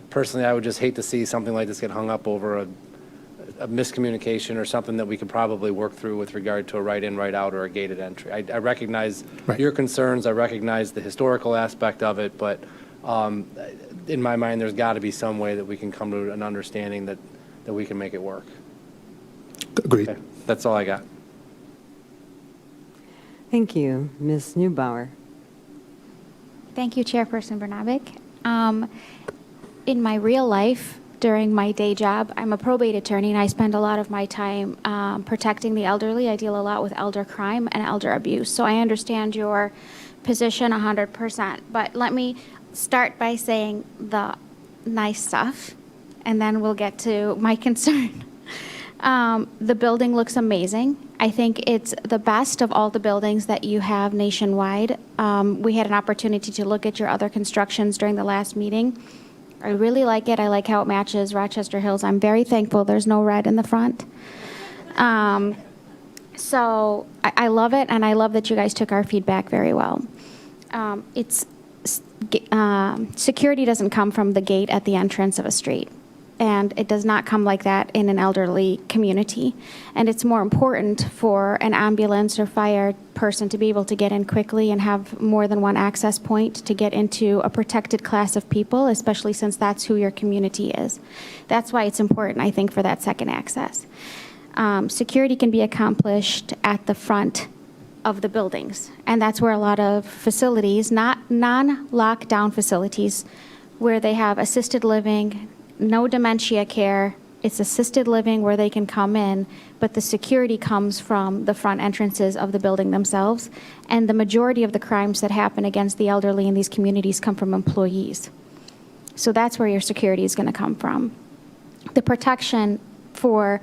personally, I would just hate to see something like this get hung up over a miscommunication or something that we could probably work through with regard to a right-in, right-out, or a gated entry. I recognize your concerns, I recognize the historical aspect of it, but in my mind, there's got to be some way that we can come to an understanding that we can make it work. Agreed. Okay, that's all I got. Thank you. Ms. Neubauer. Thank you, Chairperson Bernabic. In my real life, during my day job, I'm a probate attorney, and I spend a lot of my time protecting the elderly. I deal a lot with elder crime and elder abuse, so I understand your position 100%. But let me start by saying the nice stuff, and then we'll get to my concern. The building looks amazing. I think it's the best of all the buildings that you have nationwide. We had an opportunity to look at your other constructions during the last meeting. I really like it. I like how it matches Rochester Hills. I'm very thankful there's no red in the front. So I love it, and I love that you guys took our feedback very well. Security doesn't come from the gate at the entrance of a street. And it does not come like that in an elderly community. And it's more important for an ambulance or fire person to be able to get in quickly and have more than one access point to get into a protected class of people, especially since that's who your community is. That's why it's important, I think, for that second access. Security can be accomplished at the front of the buildings. And that's where a lot of facilities, not non-lockdown facilities, where they have assisted living, no dementia care, it's assisted living where they can come in, but the security comes from the front entrances of the building themselves. And the majority of the crimes that happen against the elderly in these communities come from employees. So that's where your security is going to come from. The protection for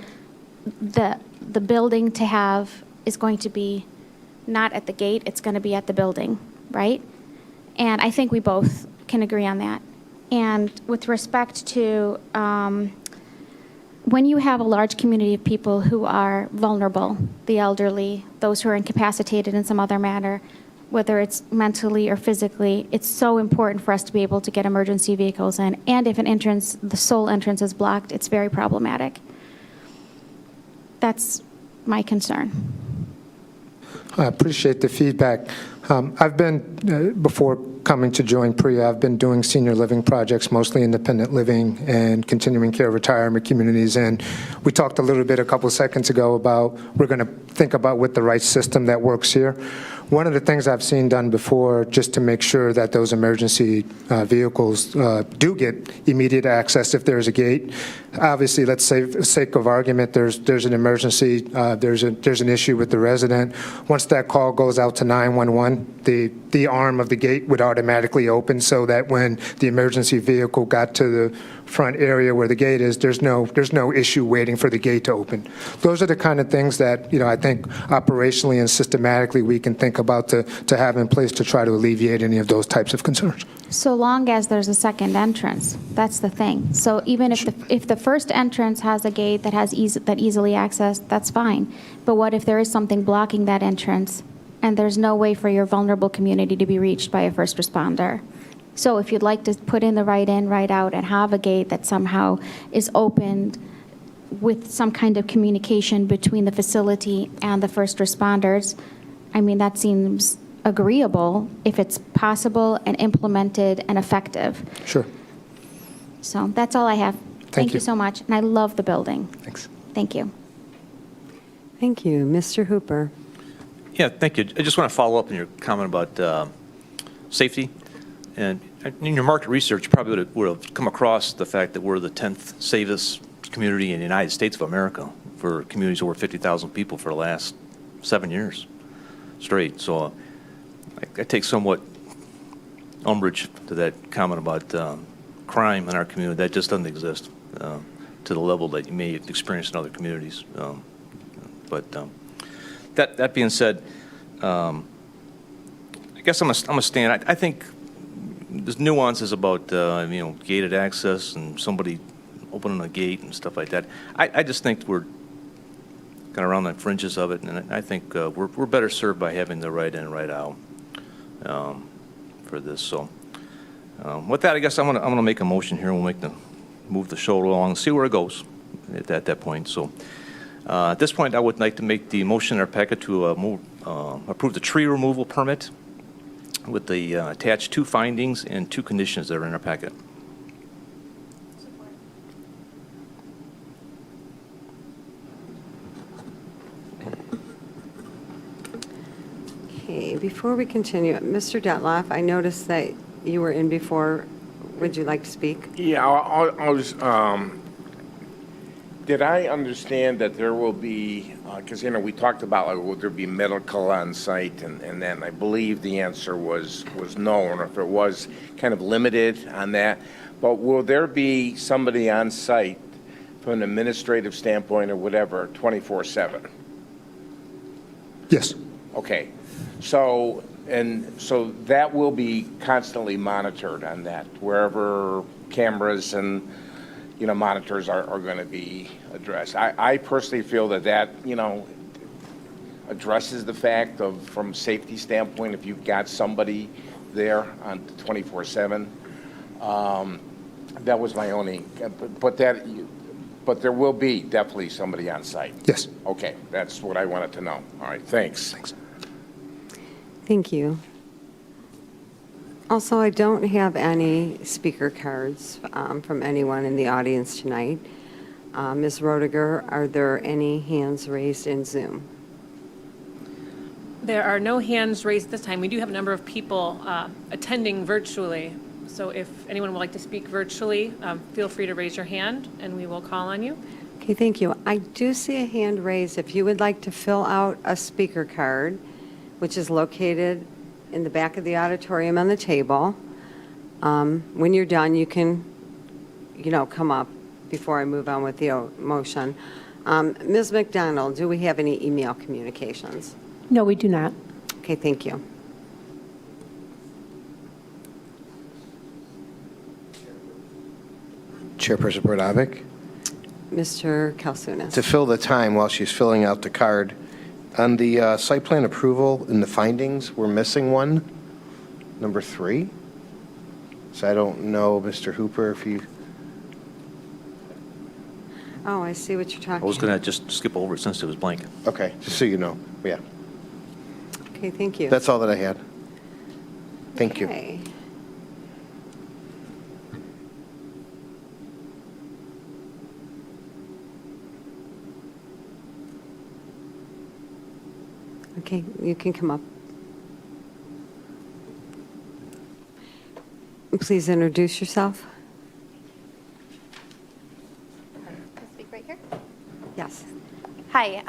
the building to have is going to be not at the gate, it's going to be at the building, right? And I think we both can agree on that. And with respect to when you have a large community of people who are vulnerable, the elderly, those who are incapacitated in some other manner, whether it's mentally or physically, it's so important for us to be able to get emergency vehicles in. And if an entrance, the sole entrance is blocked, it's very problematic. That's my concern. I appreciate the feedback. I've been, before coming to join PRIA, I've been doing senior living projects, mostly independent living and continuing care retirement communities. And we talked a little bit a couple of seconds ago about we're going to think about what the right system that works here. One of the things I've seen done before, just to make sure that those emergency vehicles do get immediate access if there's a gate. Obviously, let's say, for the sake of argument, there's an emergency, there's an issue with the resident. Once that call goes out to 911, the arm of the gate would automatically open so that when the emergency vehicle got to the front area where the gate is, there's no issue waiting for the gate to open. Those are the kind of things that, I think operationally and systematically we can think about to have in place to try to alleviate any of those types of concerns. So long as there's a second entrance, that's the thing. So even if the first entrance has a gate that has easily accessed, that's fine. But what if there is something blocking that entrance and there's no way for your vulnerable community to be reached by a first responder? So if you'd like to put in the right in, right out, and have a gate that somehow is opened with some kind of communication between the facility and the first responders, I mean, that seems agreeable if it's possible and implemented and effective. Sure. So that's all I have. Thank you so much. And I love the building. Thanks. Thank you. Thank you. Mr. Hooper. Yeah, thank you. I just want to follow up on your comment about safety. And in your market research, you probably would have come across the fact that we're the 10th safest community in the United States of America for communities over 50,000 people for the last 7 years straight. So I take somewhat umbrage to that comment about crime in our community. That just doesn't exist to the level that you may experience in other communities. That being said, I guess I'm a stand. I think there's nuances about gated access and somebody opening a gate and stuff like that. I just think we're kind of around the fringes of it, and I think we're better served by having the right in, right out for this. So with that, I guess I'm gonna make a motion here. We'll move the show along and see where it goes at that point. So at this point, I would like to make the motion in our packet to approve the tree removal permit with the attached 2 findings and 2 conditions that are in our packet. Okay, before we continue, Mr. Detloff, I noticed that you were in before. Would you like to speak? Yeah, I was, did I understand that there will be, because, we talked about, like, will there be medical on site, and then I believe the answer was no, or if it was kind of limited on that. But will there be somebody on site from an administrative standpoint or whatever, 24/7? Yes. Okay. So that will be constantly monitored on that, wherever cameras and, monitors are going to be addressed. I personally feel that, addresses the fact of, from a safety standpoint, if you've got somebody there on 24/7. That was my only, but there will be definitely somebody on site. Yes. Okay, that's what I wanted to know. All right, thanks. Thanks. Thank you. Also, I don't have any speaker cards from anyone in the audience tonight. Ms. Roediger, are there any hands raised in Zoom? There are no hands raised at this time. We do have a number of people attending virtually. So if anyone would like to speak virtually, feel free to raise your hand and we will call on you. Okay, thank you. I do see a hand raised. If you would like to fill out a speaker card, which is located in the back of the auditorium on the table, when you're done, you can, come up before I move on with the motion. Ms. McDonald, do we have any email communications? No, we do not. Okay, thank you. Chairperson Bernabik, Mr. Kalsunas. to fill the time while she's filling out the card, on the site plan approval in the findings, we're missing one, number 3. So I don't know, Mr. Hooper, if you... Oh, I see what you're talking about. I was going to just skip over it since it was blank. Okay, just so you know, yeah. Okay, thank you. That's all that I had. Thank you. Okay. Okay, you can come up. Please introduce yourself. Speak right here. Yes. Hi,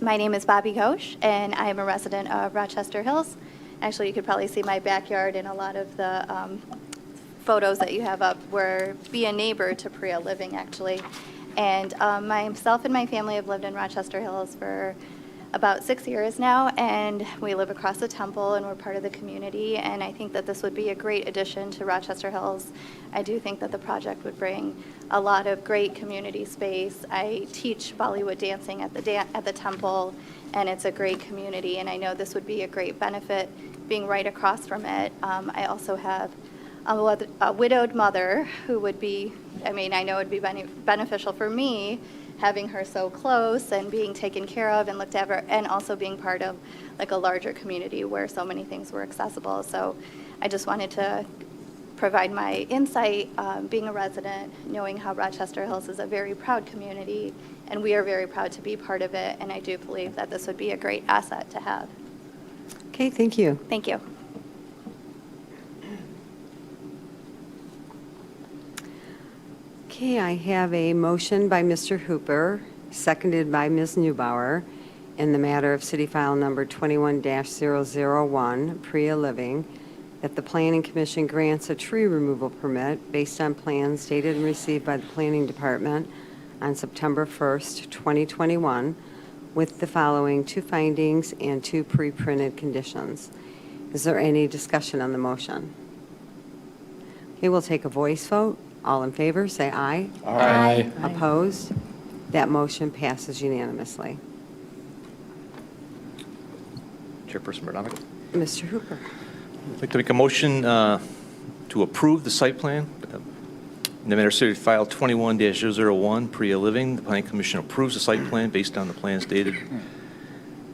my name is Bobby Ghosh, and I am a resident of Rochester Hills. Actually, you could probably see my backyard in a lot of the photos that you have up were be a neighbor to Priya Living, actually. And myself and my family have lived in Rochester Hills for about 6 years now, and we live across the temple, and we're part of the community, and I think that this would be a great addition to Rochester Hills. I do think that the project would bring a lot of great community space. I teach Bollywood dancing at the temple, and it's a great community, and I know this would be a great benefit being right across from it. I also have a widowed mother who would be, I know it would be beneficial for me having her so close and being taken care of and looked after, and also being part of like a larger community where so many things were accessible. So I just wanted to provide my insight, being a resident, knowing how Rochester Hills is a very proud community, and we are very proud to be part of it, and I do believe that this would be a great asset to have. Okay, thank you. Thank you. Okay, I have a motion by Mr. Hooper, seconded by Ms. Newbauer, in the matter of City File Number 21-001, Priya Living, that the Planning Commission grants a tree removal permit based on plans dated and received by the Planning Department on September 1st, 2021, with the following 2 findings and 2 pre-printed conditions. Is there any discussion on the motion? Okay, we'll take a voice vote. All in favor, say aye. Aye. Opposed? That motion passes unanimously. Chairperson Bernabé. Mr. Hooper. I'd like to make a motion to approve the site plan. In the matter of City File 21-001, Priya Living, the Planning Commission approves the site plan based on the plans dated,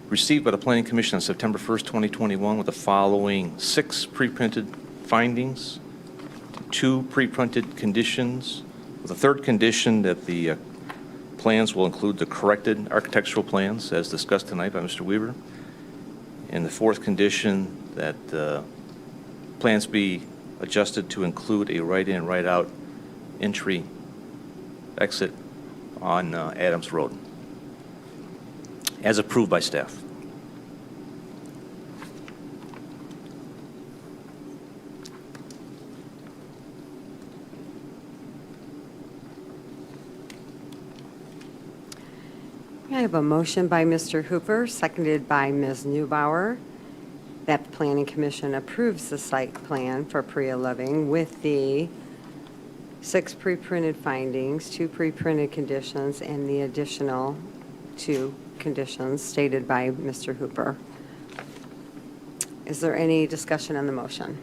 received by the Planning Commission on September 1st, 2021, with the following 6 pre-printed findings, 2 pre-printed conditions, with a 3rd condition that the plans will include the corrected architectural plans as discussed tonight by Mr. Weaver, and the 4th condition that plans be adjusted to include a right-in, right-out entry exit on Adams Road, as approved by staff. I have a motion by Mr. Hooper, seconded by Ms. Newbauer, that the Planning Commission approves the site plan for Priya Living with the 6 pre-printed findings, 2 pre-printed conditions, and the additional 2 conditions stated by Mr. Hooper. Is there any discussion on the motion?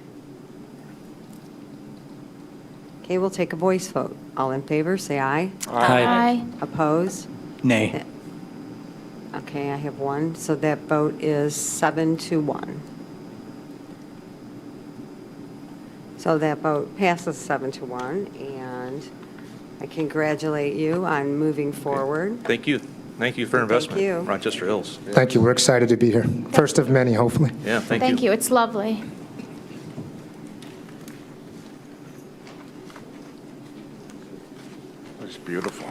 Okay, we'll take a voice vote. All in favor, say aye. Aye. Opposed? Nay. Okay, I have 1, so that vote is 7-1. So that vote passes 7-1, and I congratulate you on moving forward. Thank you. Thank you for your investment. you. in Rochester Hills. Thank you. We're excited to be here. First of many, hopefully. Yeah, thank Thank you. It's lovely. It's beautiful.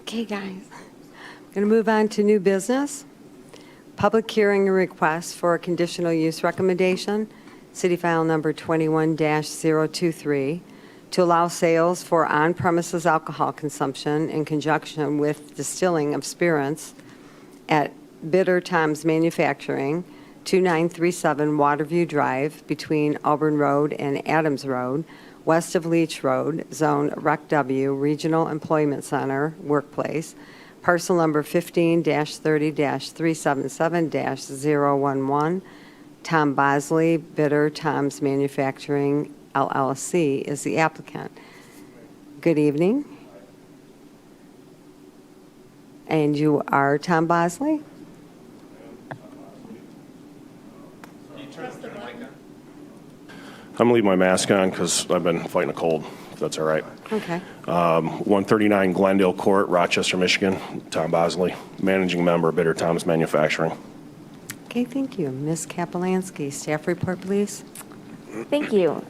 Okay, guys. I'm going to move on to new business. Public hearing and request for a conditional use recommendation, City File Number 21-023, to allow sales for on-premises alcohol consumption in conjunction with distilling of spirits at Bitter Tom's Manufacturing, 2937 Waterview Drive, between Auburn Road and Adams Road, west of Leach Road, Zone Rec W, Regional Employment Center, Workplace, parcel number 15-30-377-011. Tom Bosley, Bitter Tom's Manufacturing, LLC, is the applicant. Good evening. And you are Tom Bosley? I'm leaving my mask on because I've been fighting a cold if that's all right. Okay. 139 Glendale Court, Rochester, Michigan. Tom Bosley, Managing Member, Bitter Thomas Manufacturing. Okay, thank you. Ms. Kapelansky, staff report, please. Thank you.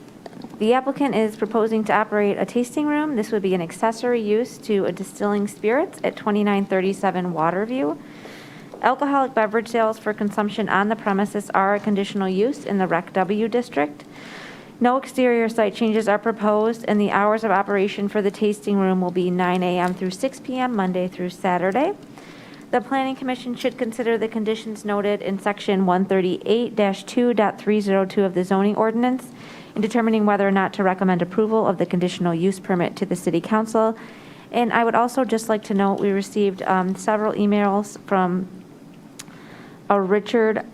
The applicant is proposing to operate a tasting room. This would be an accessory use to a distilling spirits at 2937 Waterview. Alcoholic beverage sales for consumption on the premises are a conditional use in the Rec W district. No exterior site changes are proposed, and the hours of operation for the tasting room will be 9 a.m. through 6 p.m. Monday through Saturday. The Planning Commission should consider the conditions noted in Section 138-2.302 of the zoning ordinance in determining whether or not to recommend approval of the conditional use permit to the City Council. And I would also just like to note, we received several emails from a Richard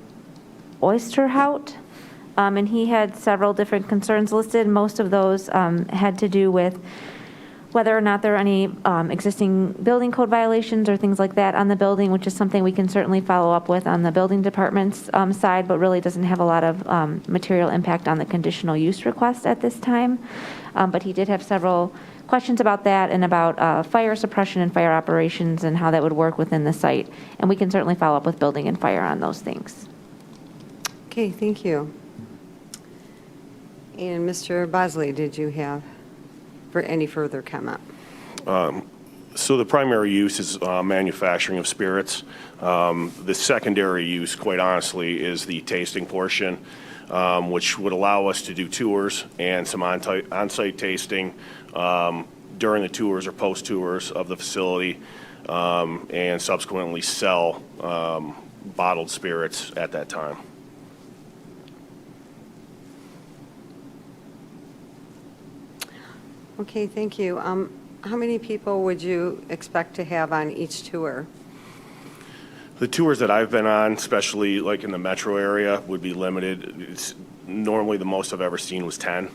Oysterhout, and he had several different concerns listed. Most of those had to do with whether or not there are any existing building code violations or things like that on the building, which is something we can certainly follow up with on the building department's side, but really doesn't have a lot of material impact on the conditional use request at this time. But he did have several questions about that and about fire suppression and fire operations and how that would work within the site. And we can certainly follow up with building and fire on those things. Okay, thank you. And Mr. Bosley, did you have for any further comment? So the primary use is manufacturing of spirits. The secondary use, quite honestly, is the tasting portion, which would allow us to do tours and some on-site tasting during the tours or post-tours of the facility, and subsequently sell bottled spirits at that time. Okay, thank you. How many people would you expect to have on each tour? The tours that I've been on, especially like in the metro area, would be limited. It's normally the most I've ever seen was 10.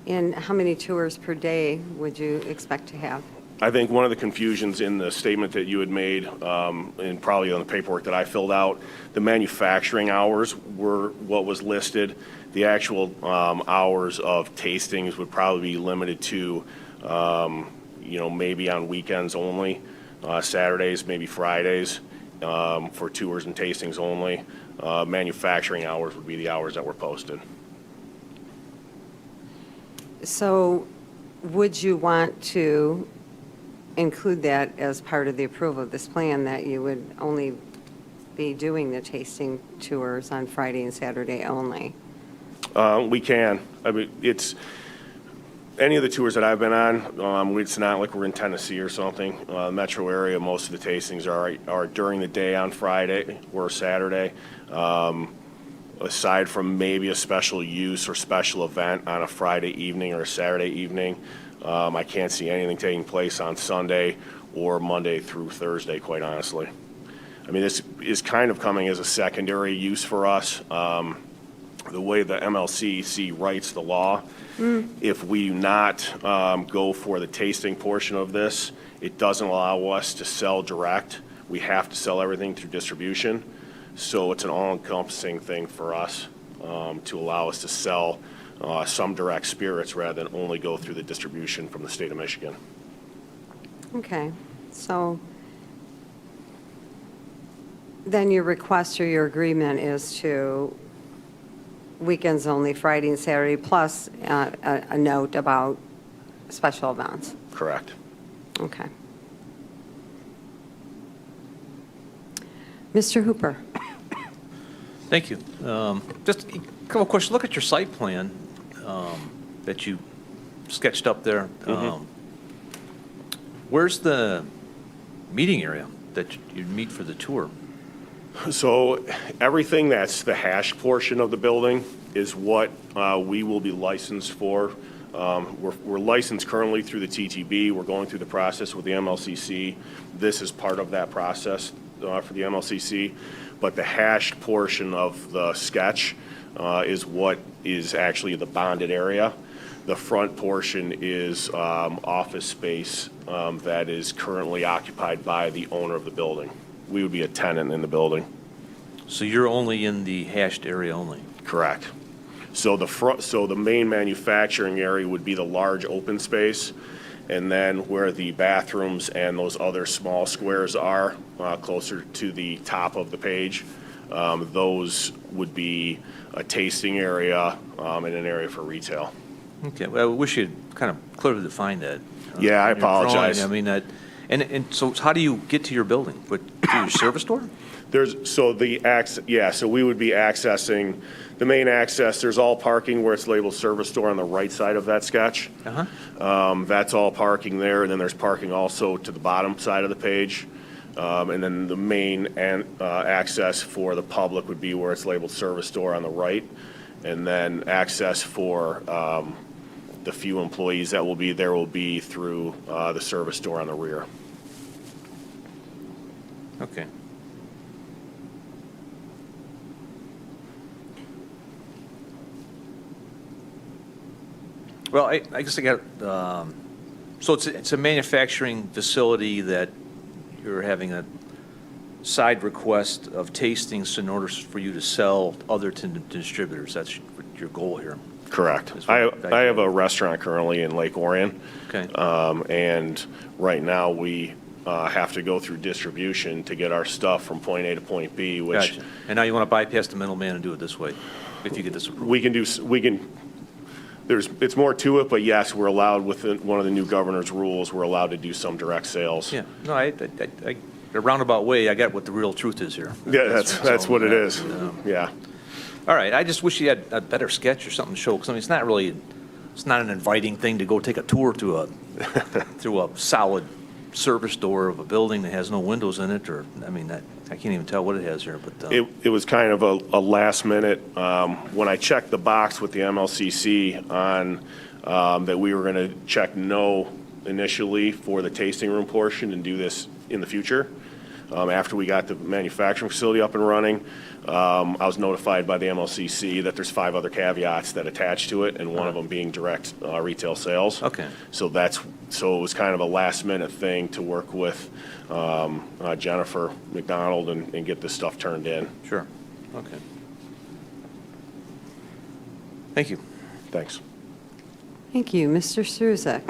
And how many tours per day would you expect to have? I think one of the confusions in the statement that you had made, and probably on the paperwork that I filled out, the manufacturing hours were what was listed. The actual hours of tastings would probably be limited to, maybe on weekends only, Saturdays, maybe Fridays, for tours and tastings only. Manufacturing hours would be the hours that were posted. So would you want to include that as part of the approval of this plan, that you would only be doing the tasting tours on Friday and Saturday only? We can. I mean, it's any of the tours that I've been on. It's not like we're in Tennessee or something. Metro area, most of the tastings are during the day on Friday or Saturday. Aside from maybe a special use or special event on a Friday evening or a Saturday evening, I can't see anything taking place on Sunday or Monday through Thursday, quite honestly. I mean, this is kind of coming as a secondary use for us. The way the MLCC writes the law, if we do not go for the tasting portion of this, it doesn't allow us to sell direct. We have to sell everything through distribution. So it's an all-encompassing thing for us to allow us to sell some direct spirits rather than only go through the distribution from the state of Michigan. Okay, so then your request or your agreement is to weekends only, Friday and Saturday, plus a note about special events. Correct. Okay. Mr. Hooper. Thank you. Just a couple of questions. Look at your site plan that you sketched up there. Where's the meeting area that you'd meet for the tour? So everything that's the hash portion of the building is what we will be licensed for. We're licensed currently through the TTB. We're going through the process with the MLCC. This is part of that process for the MLCC. But the hashed portion of the sketch is what is actually the bonded area. The front portion is office space that is currently occupied by the owner of the building. We would be a tenant in the building. So you're only in the hashed area only? Correct. So the main manufacturing area would be the large open space, and then where the bathrooms and those other small squares are, closer to the top of the page, those would be a tasting area and an area for retail. Okay, well, I wish you'd kind of clearly defined that. Yeah, I in your drawing. apologize. I mean, and so how do you get to your building? Through your service door? So we would be accessing, the main access, there's all parking where it's labeled service door on the right side of that sketch. That's all parking there, and then there's parking also to the bottom side of the page. And then the main access for the public would be where it's labeled service door on the right. And then access for the few employees that will be there will be through the service door on the rear. Okay. Well, I guess I got, so it's a manufacturing facility that you're having a side request of tastings in order for you to sell other to distributors. That's your goal here. Correct. I have a restaurant currently in Lake Orion. Okay. And right now we have to go through distribution to get our stuff from point A to point B, which. Gotcha. And now you want to bypass the middleman and do it this way, if you get this approved? It's more to it, but yes, we're allowed within one of the new governor's rules, we're allowed to do some direct sales. Yeah, no, a roundabout way, I got what the real truth is here. Yeah, that's what it is. Yeah. All right, I just wish you had a better sketch or something to show, because I mean, it's not an inviting thing to go take a tour to through a solid service door of a building that has no windows in it, or, I mean, I can't even tell what it has here, but. It was kind of a last minute, when I checked the box with the MLCC on that we were going to check no initially for the tasting room portion and do this in the future. After we got the manufacturing facility up and running, I was notified by the MLCC that there's 5 other caveats that attach to it, and one of them being direct retail sales. Okay. So it was kind of a last minute thing to work with Jennifer McDonald and get this stuff turned in. Sure. Okay. Thank you. Thanks. Thank you. Mr. Struzek.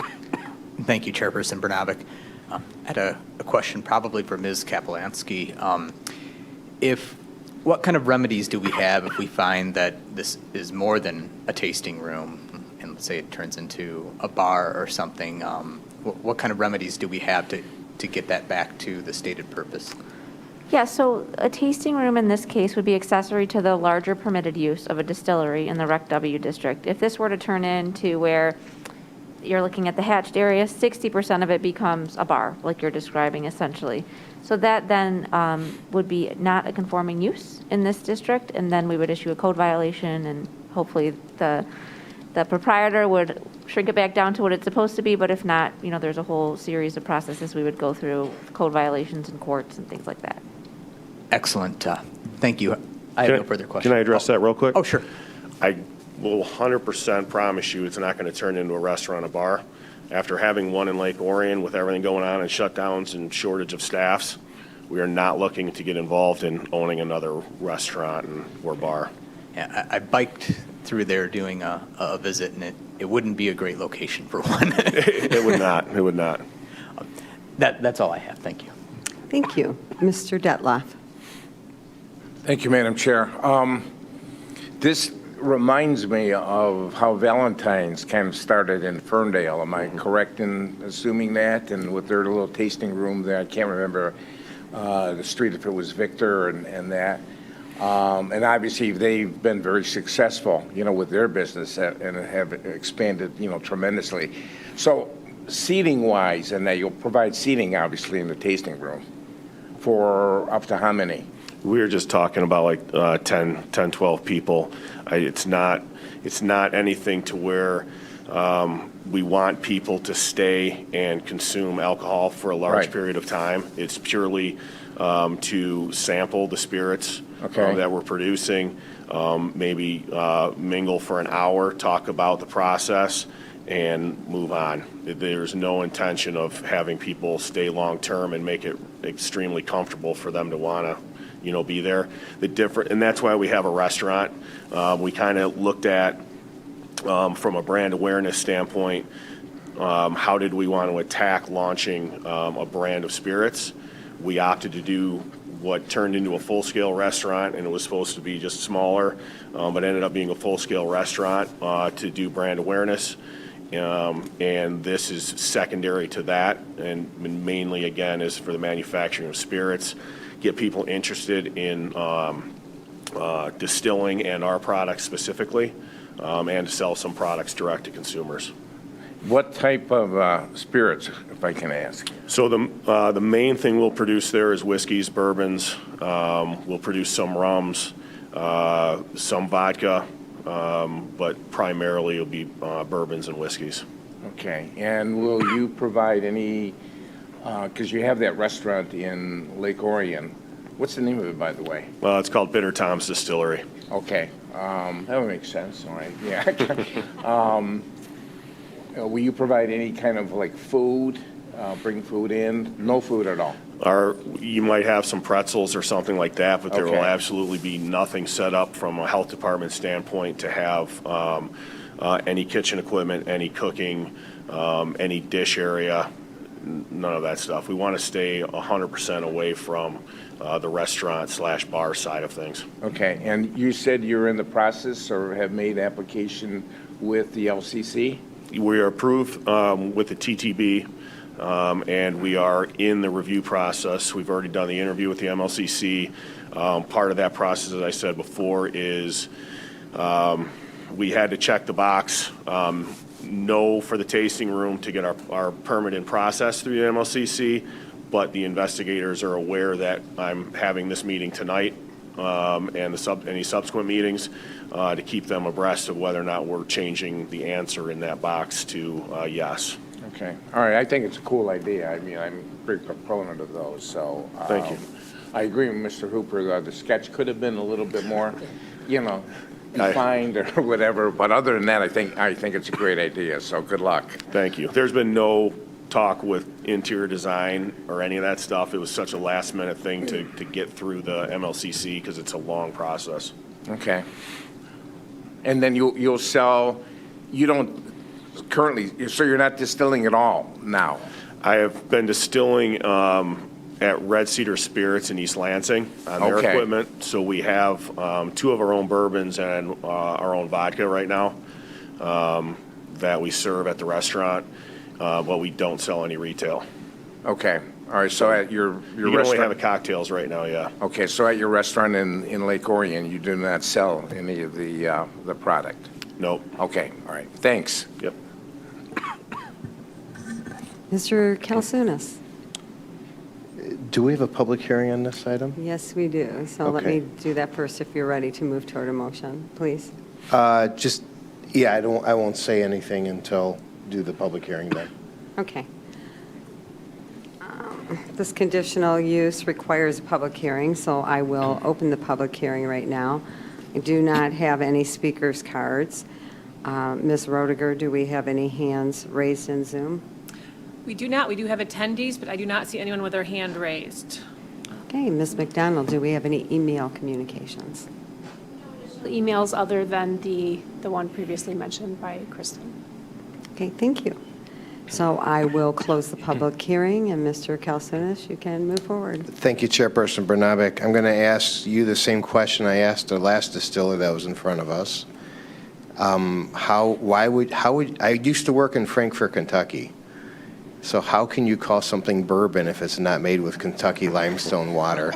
Thank you, Chairperson Bernabic. I had a question probably for Ms. Kapelansky. What kind of remedies do we have if we find that this is more than a tasting room, and let's say it turns into a bar or something? What kind of remedies do we have to get that back to the stated purpose? Yeah, so a tasting room in this case would be accessory to the larger permitted use of a distillery in the Rec W district. If this were to turn into where you're looking at the hatched area, 60% of it becomes a bar, like you're describing essentially. So that then would be not a conforming use in this district, and then we would issue a code violation, and hopefully the proprietor would shrink it back down to what it's supposed to be, but if not, there's a whole series of processes we would go through, code violations in courts and things like that. Excellent. Thank you. I have no further questions. Can I address that real quick? Oh, sure. I will 100% promise you it's not going to turn into a restaurant or bar. After having one in Lake Orion with everything going on and shutdowns and shortage of staffs, we are not looking to get involved in owning another restaurant or bar. Yeah, I biked through there doing a visit, and it wouldn't be a great location for one. It would not. It would not. That's all I have. Thank you. Thank you. Mr. Detloff. Thank you, Madam Chair. This reminds me of how Valentine's kind of started in Ferndale. Am I correct in assuming that? And with their little tasting room there, I can't remember the street, if it was Victor and that. And obviously, they've been very successful, with their business and have expanded, tremendously. So seating-wise, and that you'll provide seating, obviously, in the tasting room for up to how many? We were just talking about like 10, 12 people. It's not anything to where we want people to stay and consume alcohol for a large period of time. It's purely to sample the spirits that we're producing, maybe mingle for an hour, talk about the process, and move on. There's no intention of having people stay long-term and make it extremely comfortable for them to want to be there. And that's why we have a restaurant. We kind of looked at, from a brand awareness standpoint, how did we want to attack launching a brand of spirits? We opted to do what turned into a full-scale restaurant, and it was supposed to be just smaller, but ended up being a full-scale restaurant to do brand awareness. And this is secondary to that, and mainly, again, is for the manufacturing of spirits, get people interested in distilling and our products specifically, and to sell some products direct to consumers. What type of spirits, if I can ask? So the main thing we'll produce there is whiskeys, bourbons. We'll produce some rums, some vodka, but primarily it'll be bourbons and whiskeys. Okay, and will you provide any, because you have that restaurant in Lake Orion. What's the name of it, by the way? Well, it's called Bitter Tom's Distillery. Okay, that would make sense, all right, yeah. Will you provide any kind of like food, bring food in? No food at all? You might have some pretzels or something like that, but there will Okay. absolutely be nothing set up from a health department standpoint to have any kitchen equipment, any cooking, any dish area, none of that stuff. We want to stay 100% away from the restaurant/bar side of things. Okay, and you said you're in the process or have made application with the LCC? We are approved with the TTB, and we are in the review process. We've already done the interview with the MLCC. Part of that process, as I said before, is we had to check the box, no for the tasting room to get our permit in process through the MLCC, but the investigators are aware that I'm having this meeting tonight and any subsequent meetings to keep them abreast of whether or not we're changing the answer in that box to yes. Okay, all right, I think it's a cool idea. I mean, I'm a big proponent of those, so. Thank you. I agree with Mr. Hooper, the sketch could have been a little bit more, defined or whatever, but other than that, I think it's a great idea, so good luck. Thank you. There's been no talk with interior design or any of that stuff. It was such a last-minute thing to get through the MLCC because it's a long process. Okay. And then you'll sell, you don't currently, so you're not distilling at all now? I have been distilling at Red Cedar Spirits in East Lansing on their equipment. So we have 2 of our own bourbons and our own vodka right now that we serve at the restaurant, but we don't sell any retail. Okay. All right, so at your you restaurant. only have the cocktails right now, yeah. Okay, so at your restaurant in Lake Orion, you do not sell any of the product? Nope. Okay, all right, thanks. Yep. Mr. Kalsunas? Do we have a public hearing on this item? Yes, we do. So let Okay. me do that first if you're ready to move toward a motion, please. I won't say anything until do the public hearing then. Okay. This conditional use requires a public hearing, so I will open the public hearing right now. I do not have any speakers cards. Ms. Roediger, do we have any hands raised in Zoom? We do not. We do have attendees, but I do not see anyone with their hand raised. Okay, Ms. McDonald, do we have any email communications? Emails other than the one previously mentioned by Kristen. Okay, thank you. So I will close the public hearing, and Mr. Kalsunas, you can move forward. Thank you, Chairperson Bernabic. I'm going to ask you the same question I asked the last distiller that was in front of us. I used to work in Frankfort, Kentucky. So how can you call something bourbon if it's not made with Kentucky limestone water?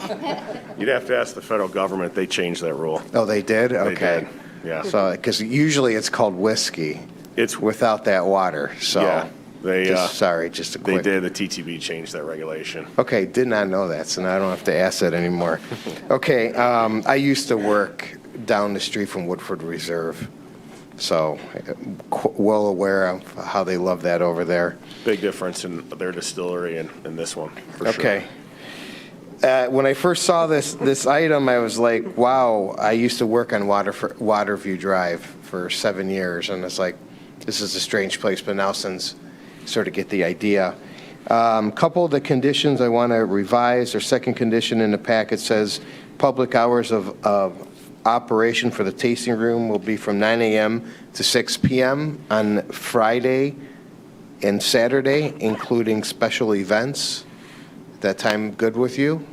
You'd have to ask the federal government. They changed that rule. Oh, they did? They Okay. did, yeah. So, because usually it's called whiskey. It's without that water, so. Yeah, they, just a quick. They did, the TTB changed that regulation. Okay, did not know that, so now I don't have to ask that anymore. Okay, I used to work down the street from Woodford Reserve, so well aware of how they love that over there. Big difference in their distillery and this one, for sure. Okay. When I first saw this item, I was like, wow, I used to work on Waterview Drive for 7 years, and it's like, this is a strange place, but now since sort of get the idea. Couple of the conditions I want to revise, or second condition in the packet says, public hours of operation for the tasting room will be from 9 a.m. to 6 p.m. on Friday and Saturday, including special events. That time good with you?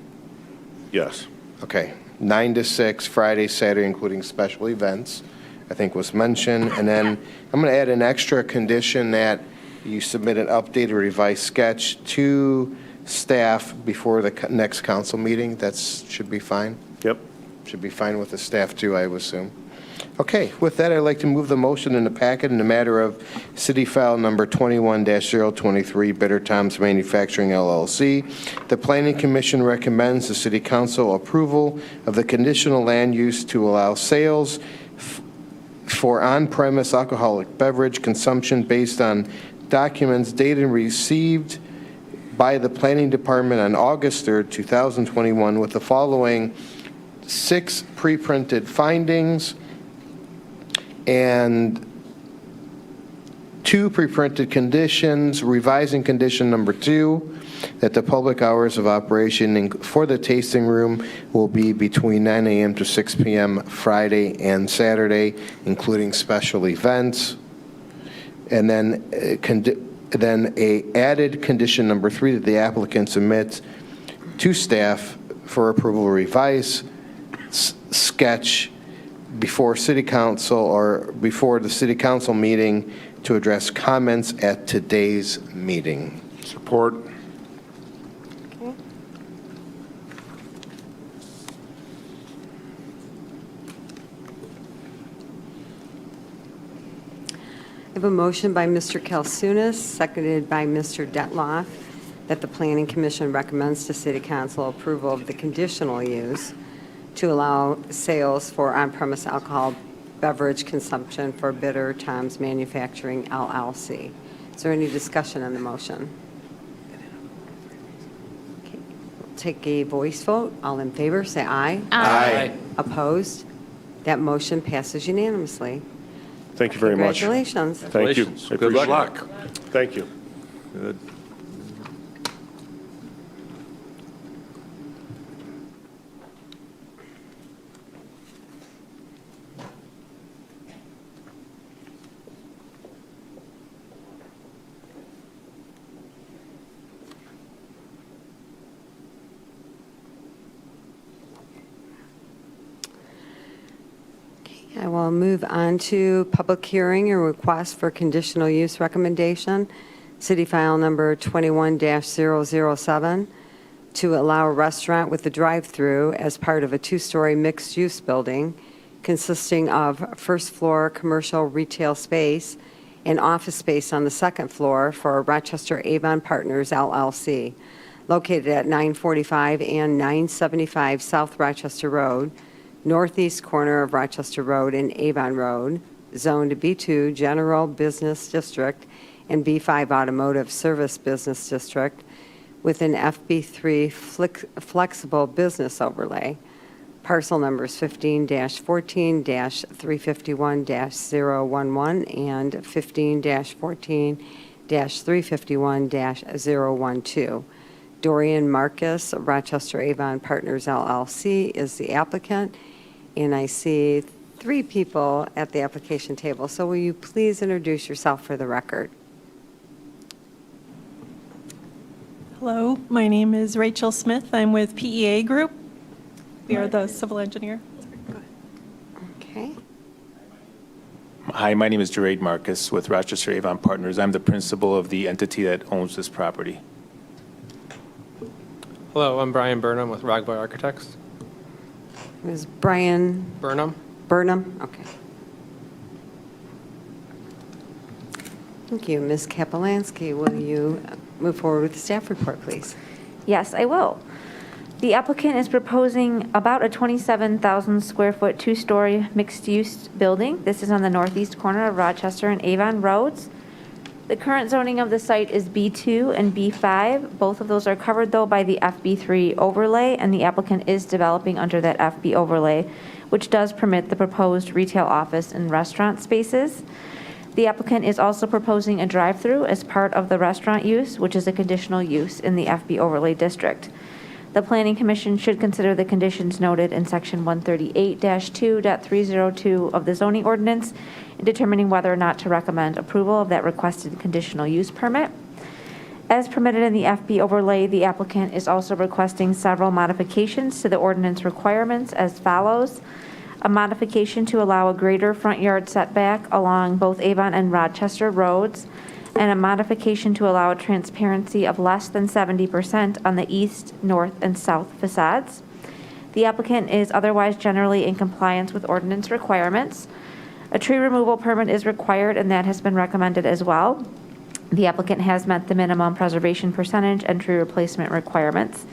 Yes. Okay, 9 to 6, Friday, Saturday, including special events, I think was mentioned. And then I'm going to add an extra condition that you submit an updated revised sketch to staff before the next council meeting. That should be fine? Yep. Should be fine with the staff too, I would assume. Okay, with that, I'd like to move the motion in the packet in the matter of City File Number 21-023, Bitter Tom's Manufacturing LLC. The Planning Commission recommends the City Council approval of the conditional land use to allow sales for on-premise alcoholic beverage consumption based on documents dated and received by the Planning Department on August 3rd, 2021, with the following 6 pre-printed findings and 2 pre-printed conditions, revising condition number 2, that the public hours of operation for the tasting room will be between 9 a.m. to 6 p.m. Friday and Saturday, including special events. And then a added condition number 3, that the applicant submits to staff for approval revise sketch before City Council or before the City Council meeting to address comments at today's meeting. Support. Okay. I have a motion by Mr. Kalsunas, seconded by Mr. Detloff, that the Planning Commission recommends to City Council approval of the conditional use to allow sales for on-premise alcohol beverage consumption for Bitter Tom's Manufacturing LLC. Is there any discussion on the motion? Okay. We'll take a voice vote. All in favor, say aye. Aye. Opposed? That motion passes unanimously. Thank you very much. Congratulations. Thank you. Congratulations. I Good appreciate luck. it. Thank you. Good. I will move on to public hearing and request for conditional use recommendation, City File Number 21-007, to allow a restaurant with a drive-through as part of a 2-story mixed-use building consisting of first-floor commercial retail space and office space on the second floor for Rochester Avon Partners LLC, located at 945 and 975 South Rochester Road, northeast corner of Rochester Road and Avon Road, zoned B2 General Business District and B5 Automotive Service Business District, with an FB3 flexible business overlay. Parcel numbers 15-14-351-011 and 15-14-351-012. Dorian Marcus, Rochester Avon Partners LLC, is the applicant, and I see 3 people at the application table. So will you please introduce yourself for the record? Hello, my name is Rachel Smith. I'm with PEA Group. We are the civil engineer. Okay. Hi, my name is Gerard Marcus with Rochester Avon Partners. I'm the principal of the entity that owns this property. Hello, I'm Brian Burnham with Rogboy Architects. Ms. Brian Burnham? Burnham? Okay. Thank you. Ms. Kapelansky, will you move forward with the staff report, please? Yes, I will. The applicant is proposing about a 27,000 square foot 2-story mixed-use building. This is on the northeast corner of Rochester and Avon Roads. The current zoning of the site is B2 and B5. Both of those are covered, though, by the FB3 overlay, and the applicant is developing under that FB overlay, which does permit the proposed retail office and restaurant spaces. The applicant is also proposing a drive-through as part of the restaurant use, which is a conditional use in the FB overlay district. The Planning Commission should consider the conditions noted in Section 138-2.302 of the zoning ordinance in determining whether or not to recommend approval of that requested conditional use permit. As permitted in the FB overlay, the applicant is also requesting several modifications to the ordinance requirements as follows. A modification to allow a greater front yard setback along both Avon and Rochester roads, and a modification to allow a transparency of less than 70% on the east, north, and south facades. The applicant is otherwise generally in compliance with ordinance requirements. A tree removal permit is required, and that has been recommended as well. The applicant has met the minimum preservation percentage and tree replacement requirements.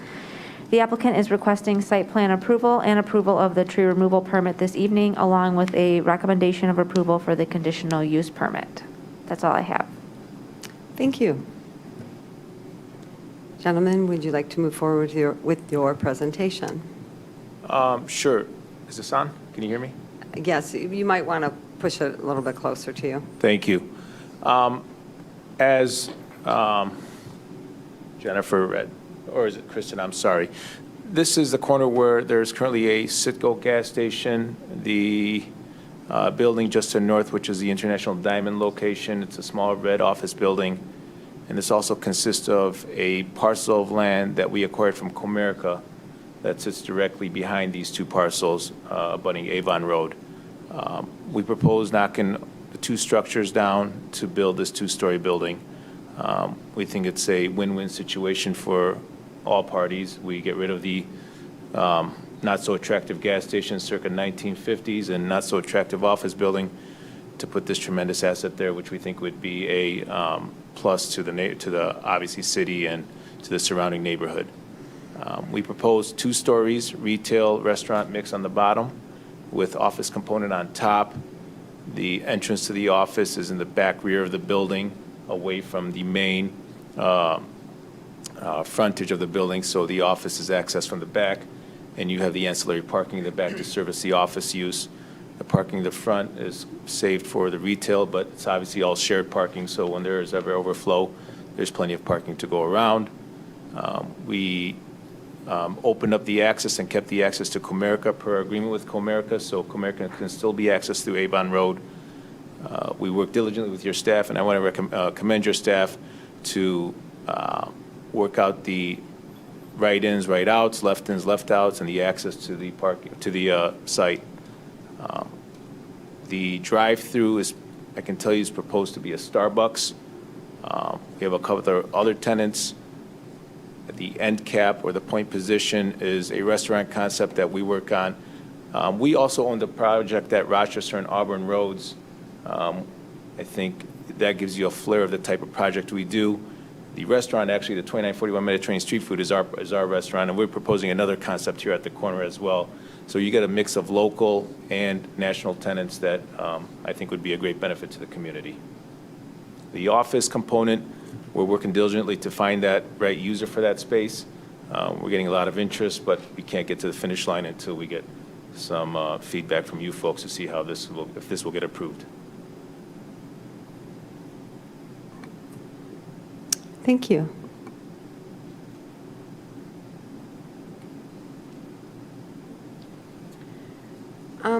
The applicant is requesting site plan approval and approval of the tree removal permit this evening, along with a recommendation of approval for the conditional use permit. That's all I have. Thank you. Gentlemen, would you like to move forward with your presentation? Sure. Is this on? Can you hear me? Yes, you might want to push it a little bit closer to you. Thank you. As Jennifer read, or is it Kristen? I'm sorry. This is the corner where there's currently a Citgo gas station, the building just to the north, which is the International Diamond location. It's a small red office building. And this also consists of a parcel of land that we acquired from Comerica that sits directly behind these two parcels abutting Avon Road. We propose knocking the two structures down to build this two-story building. We think it's a win-win situation for all parties. We get rid of the not-so-attractive gas station circa 1950s and not-so-attractive office building to put this tremendous asset there, which we think would be a plus to the obviously city and to the surrounding neighborhood. We propose 2 stories, retail, restaurant mix on the bottom with office component on top. The entrance to the office is in the back rear of the building, away from the main frontage of the building, so the office is accessed from the back, and you have the ancillary parking in the back to service the office use. The parking in the front is saved for the retail, but it's obviously all shared parking, so when there is ever overflow, there's plenty of parking to go around. We opened up the access and kept the access to Comerica per agreement with Comerica, so Comerica can still be accessed through Avon Road. We work diligently with your staff, and I want to commend your staff to work out the right-ins, right-outs, left-ins, left-outs, and the access to the site. The drive-through is, I can tell you, is proposed to be a Starbucks. We have a couple of other tenants. At the end cap or the point position is a restaurant concept that we work on. We also own the project at Rochester and Auburn Roads. I think that gives you a flair of the type of project we do. The restaurant, actually, the 2941 Mediterranean Street Food is our restaurant, and we're proposing another concept here at the corner as well. So you get a mix of local and national tenants that I think would be a great benefit to the community. The office component, we're working diligently to find that right user for that space. We're getting a lot of interest, but we can't get to the finish line until we get some feedback from you folks to see how if this will get approved. Thank you.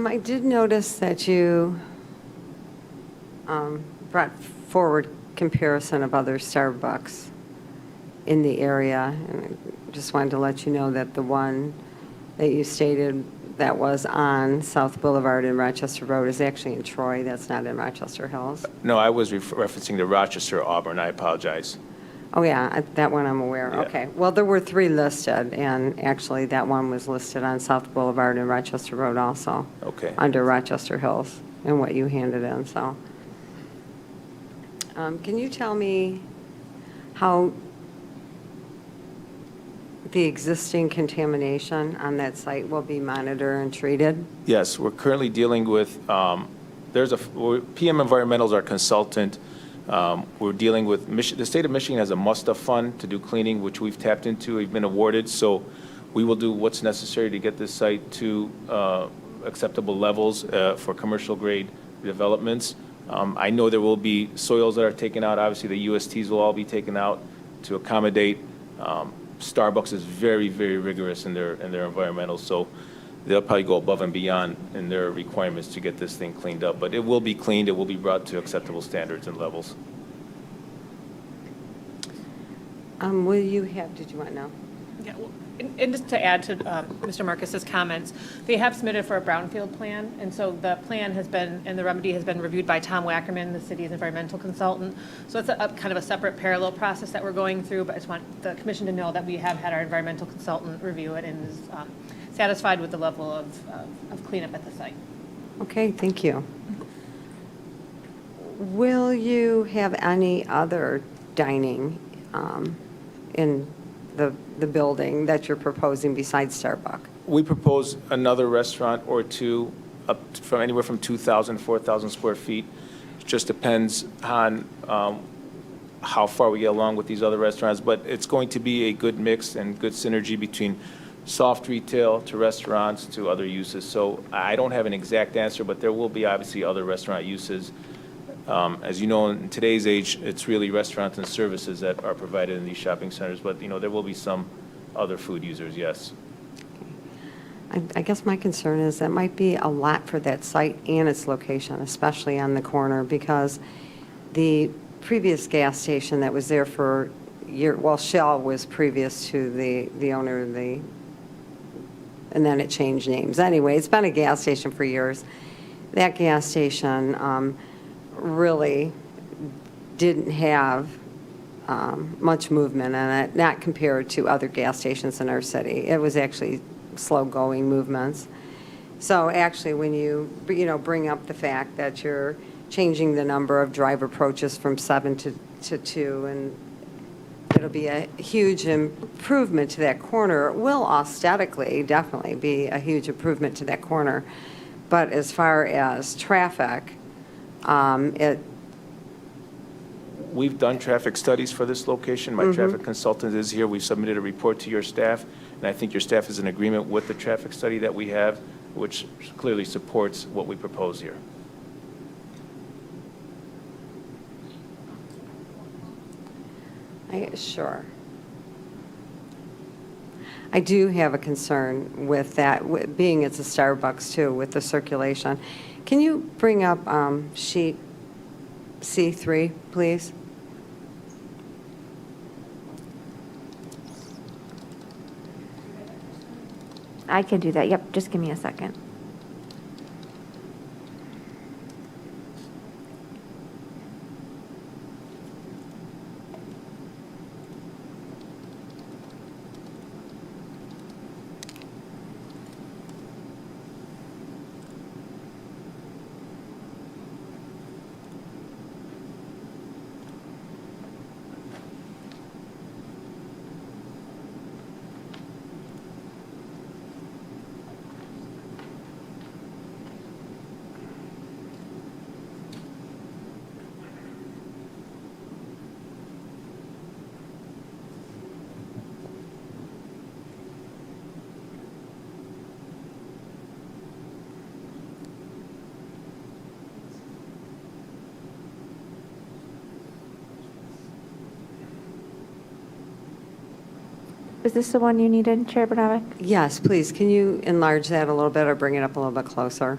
I did notice that you brought forward comparison of other Starbucks in the area. And I just wanted to let you know that the one that you stated that was on South Boulevard and Rochester Road is actually in Troy. That's not in Rochester Hills. No, I was referencing the Rochester Auburn. I apologize. Oh, yeah, that one I'm aware. Yeah. Okay. Well, there were 3 listed, and actually that one was listed on South Boulevard and Rochester Road also. Okay. Under Rochester Hills and what you handed in, so. Can you tell me how the existing contamination on that site will be monitored and treated? Yes, we're currently dealing with, PM Environmental is our consultant. We're dealing with, the state of Michigan has a MUSTA fund to do cleaning, which we've tapped into, we've been awarded, so we will do what's necessary to get this site to acceptable levels for commercial grade developments. I know there will be soils that are taken out, obviously the USTs will all be taken out to accommodate Starbucks is very, very rigorous in their environmental, so they'll probably go above and beyond in their requirements to get this thing cleaned up. But it will be cleaned, it will be brought to acceptable standards and levels. Will you have, did you want to know? Yeah, well, and just to add to Mr. Marcus's comments, they have submitted for a brownfield plan, and so the plan has been, and the remedy has been reviewed by Tom Wackerman, the city's environmental consultant. So it's a kind of a separate parallel process that we're going through, but I just want the commission to know that we have had our environmental consultant review it and is satisfied with the level of cleanup at the site. Okay, thank you. Will you have any other dining in the building that you're proposing besides Starbucks? We propose another restaurant or two, up from anywhere from 2,000 to 4,000 square feet. It just depends on how far we get along with these other restaurants, but it's going to be a good mix and good synergy between soft retail to restaurants to other uses. So I don't have an exact answer, but there will be obviously other restaurant uses. As you know, in today's age, it's really restaurants and services that are provided in these shopping centers, but there will be some other food users, yes. I guess my concern is that might be a lot for that site and its location, especially on the corner, because the previous gas station that was there for Shell was previous to the owner of and then it changed names. Anyway, it's been a gas station for years. That gas station really didn't have much movement in it, not compared to other gas stations in our city. It was actually slow-going movements. So actually, when you bring up the fact that you're changing the number of drive approaches from 7 to 2, and it'll be a huge improvement to that corner. It will aesthetically definitely be a huge improvement to that corner. But as far as traffic, We've done traffic studies for this location. My traffic consultant is here. We've submitted a report to your staff, and I think your staff is in agreement with the traffic study that we have, which clearly supports what we propose here. Sure. I do have a concern with that, being it's a Starbucks too, with the circulation. Can you bring up sheet C3, please? I can do that. Yep, just give me a second. Is this the one you needed, Chair Bernavik? Yes, please. Can you enlarge that a little bit or bring it up a little bit closer?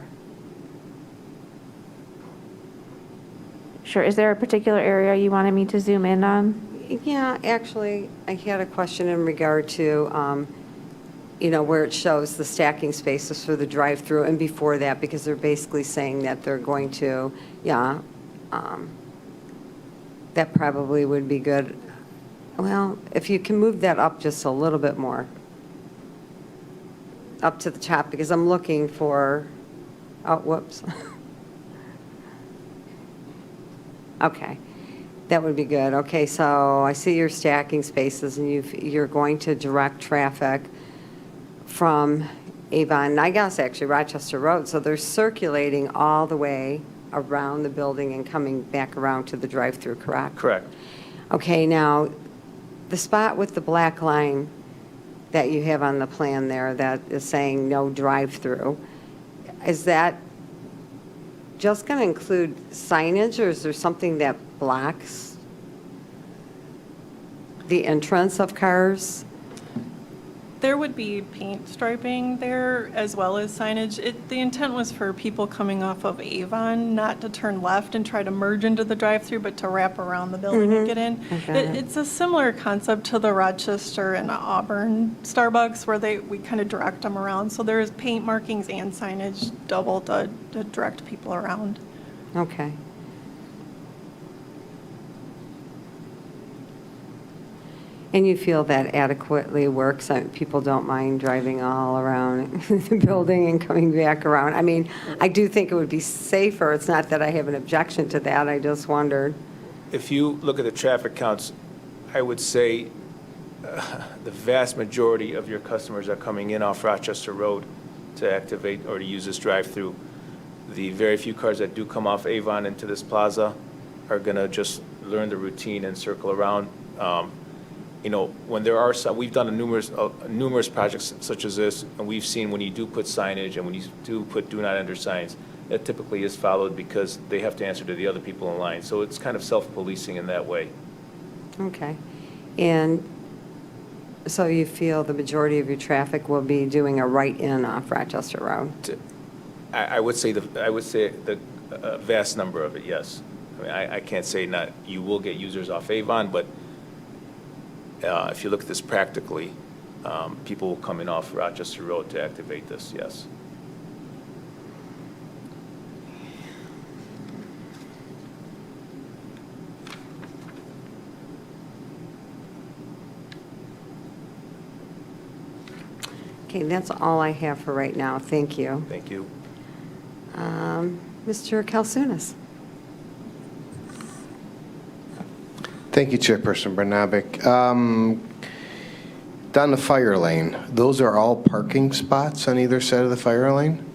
Sure. Is there a particular area you wanted me to zoom in on? Yeah, actually, I had a question in regard to, where it shows the stacking spaces for the drive-through and before that, because they're basically saying that they're going to, that probably would be good. Well, if you can move that up just a little bit more, up to the top, because I'm looking for, whoops. Okay, that would be good. Okay, so I see your stacking spaces, and you're going to direct traffic from Avon, I guess actually Rochester Road, so they're circulating all the way around the building and coming back around to the drive-through, correct? Correct. Okay, now, the spot with the black line that you have on the plan there that is saying no drive-through, is that just going to include signage, or is there something that blocks the entrance of cars? There would be paint striping there as well as signage. The intent was for people coming off of Avon not to turn left and try to merge into the drive-through, but to wrap around the building and get in. It's a similar concept to the Rochester and Auburn Starbucks where we kind of direct them around. So there's paint markings and signage double to direct people around. Okay. And you feel that adequately works? People don't mind driving all around the building and coming back around? I mean, I do think it would be safer. It's not that I have an objection to that. I just wondered. If you look at the traffic counts, I would say the vast majority of your customers are coming in off Rochester Road to activate or to use this drive-through. The very few cars that do come off Avon into this plaza are going to just learn the routine and circle around. You know, when there are some, we've done numerous projects such as this, and we've seen when you do put signage and when you do put do not enter signs, that typically is followed because they have to answer to the other people in line. So it's kind of self-policing in that way. Okay. And so you feel the majority of your traffic will be doing a right-in off Rochester Road? I would say the vast number of it, yes. I mean, I can't say not. You will get users off Avon, but if you look at this practically, people will come in off Rochester Road to activate this, yes. Okay, that's all I have for right now. Thank you. Thank you. Mr. Kalsunas. Thank you, Chairperson Bernabic. Down the fire lane, those are all parking spots on either side of the fire lane?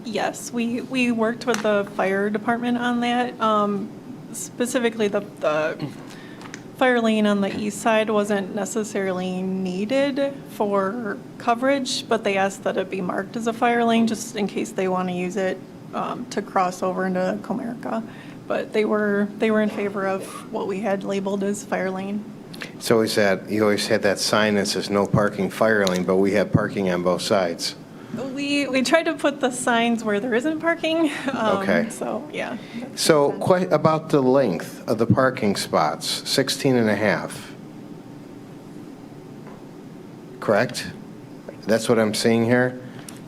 Yes, we worked with the fire department on that. Specifically, the fire lane on the east side wasn't necessarily needed for coverage, but they asked that it be marked as a fire lane just in case they want to use it to cross over into Comerica. But they were in favor of what we had labeled as fire lane. It's always you always had that sign that says no parking fire lane, but we have parking on both sides. We tried to put the signs where there isn't parking. Okay. So, yeah. So quite about the length of the parking spots, 16 and a half. Correct? That's what I'm seeing here.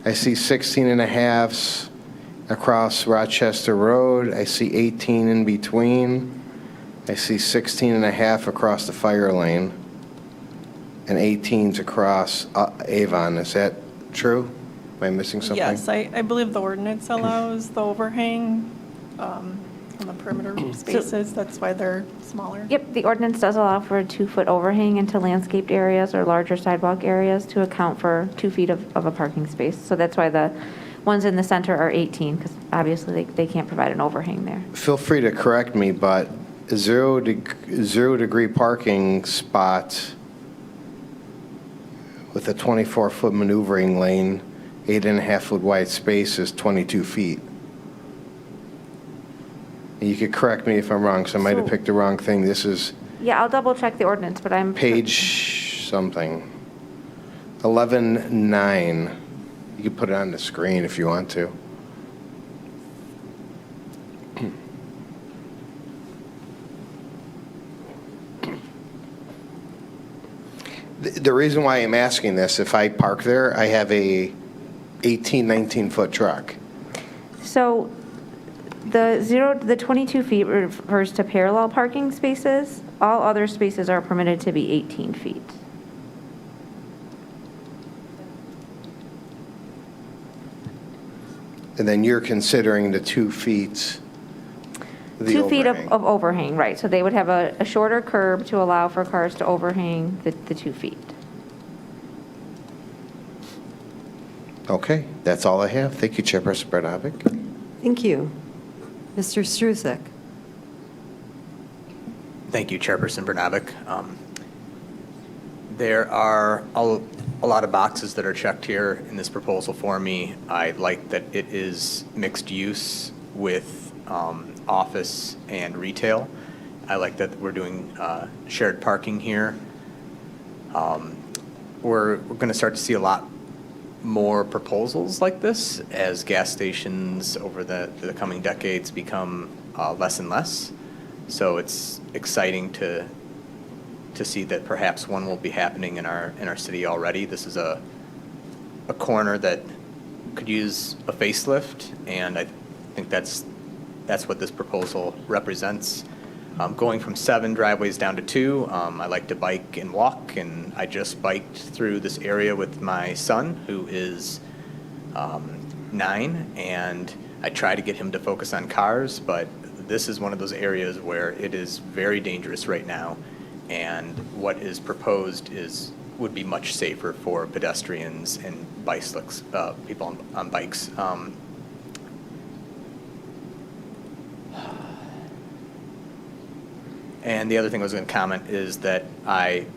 I see 16 and a halves across Rochester Road. I see 18 in between. I see 16 and a half across the fire lane and 18s across Avon. Is that true? Am I missing something? Yes, I believe the ordinance allows the overhang on the perimeter spaces. That's why they're smaller. Yep, the ordinance does allow for a 2-foot overhang into landscaped areas or larger sidewalk areas to account for 2 feet of a parking space. So that's why the ones in the center are 18, because obviously they can't provide an overhang there. Feel free to correct me, but zero degree parking spot with a 24-foot maneuvering lane, 8.5-foot wide space is 22 feet. You could correct me if I'm wrong, so I might have picked the wrong thing. This is Yeah, I'll double check the ordinance, but I'm... page something. 11.9. You can put it on the screen if you want to. The reason why I'm asking this, if I park there, I have a 18, 19-foot truck. So the 22 feet refers to parallel parking spaces. All other spaces are permitted to be 18 feet. And then you're considering the 2 feet, the 2 feet overhang. of overhang, right. So they would have a shorter curb to allow for cars to overhang the 2 feet. Okay, that's all I have. Thank you, Chairperson Bernabic. Thank you. Mr. Struzek. Thank you, Chairperson Bernabic. There are a lot of boxes that are checked here in this proposal for me. I like that it is mixed use with office and retail. I like that we're doing shared parking here. We're going to start to see a lot more proposals like this as gas stations over the coming decades become less and less. So it's exciting to see that perhaps one will be happening in our city already. This is a corner that could use a facelift, and I think that's what this proposal represents. Going from 7 driveways down to 2, I like to bike and walk, and I just biked through this area with my son, who is 9, and I try to get him to focus on cars, but this is one of those areas where it is very dangerous right now, and what is proposed would be much safer for pedestrians and bicyclists, people on bikes. And the other thing I was going to comment is that I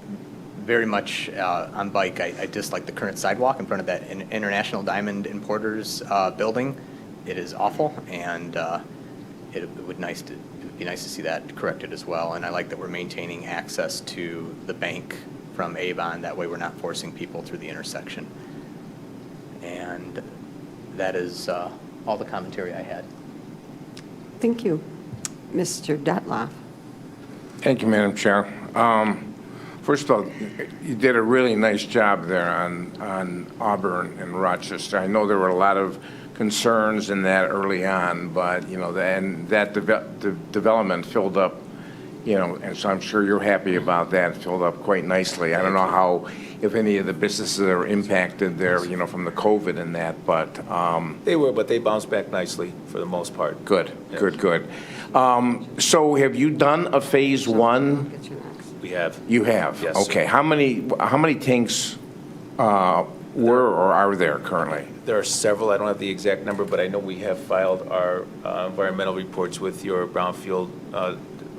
very much, on bike, I dislike the current sidewalk in front of that International Diamond Importers building. It is awful, and it would be nice to see that corrected as well. And I like that we're maintaining access to the bank from Avon. That way we're not forcing people through the intersection. And that is all the commentary I had. Thank you. Mr. Detloff. Thank you, Madam Chair. First of all, you did a really nice job there on Auburn and Rochester. I know there were a lot of concerns in that early on, but, that development filled up, and so I'm sure you're happy about that. It filled up quite nicely. I don't know if any of the businesses are impacted there, from the COVID and that, but. They were, but they bounced back nicely for the most part. Good, yes. Good. So have you done a phase 1? We have. You have? Yes. Okay. How many tanks were or are there currently? There are several. I don't have the exact number, but I know we have filed our environmental reports with your Brownfield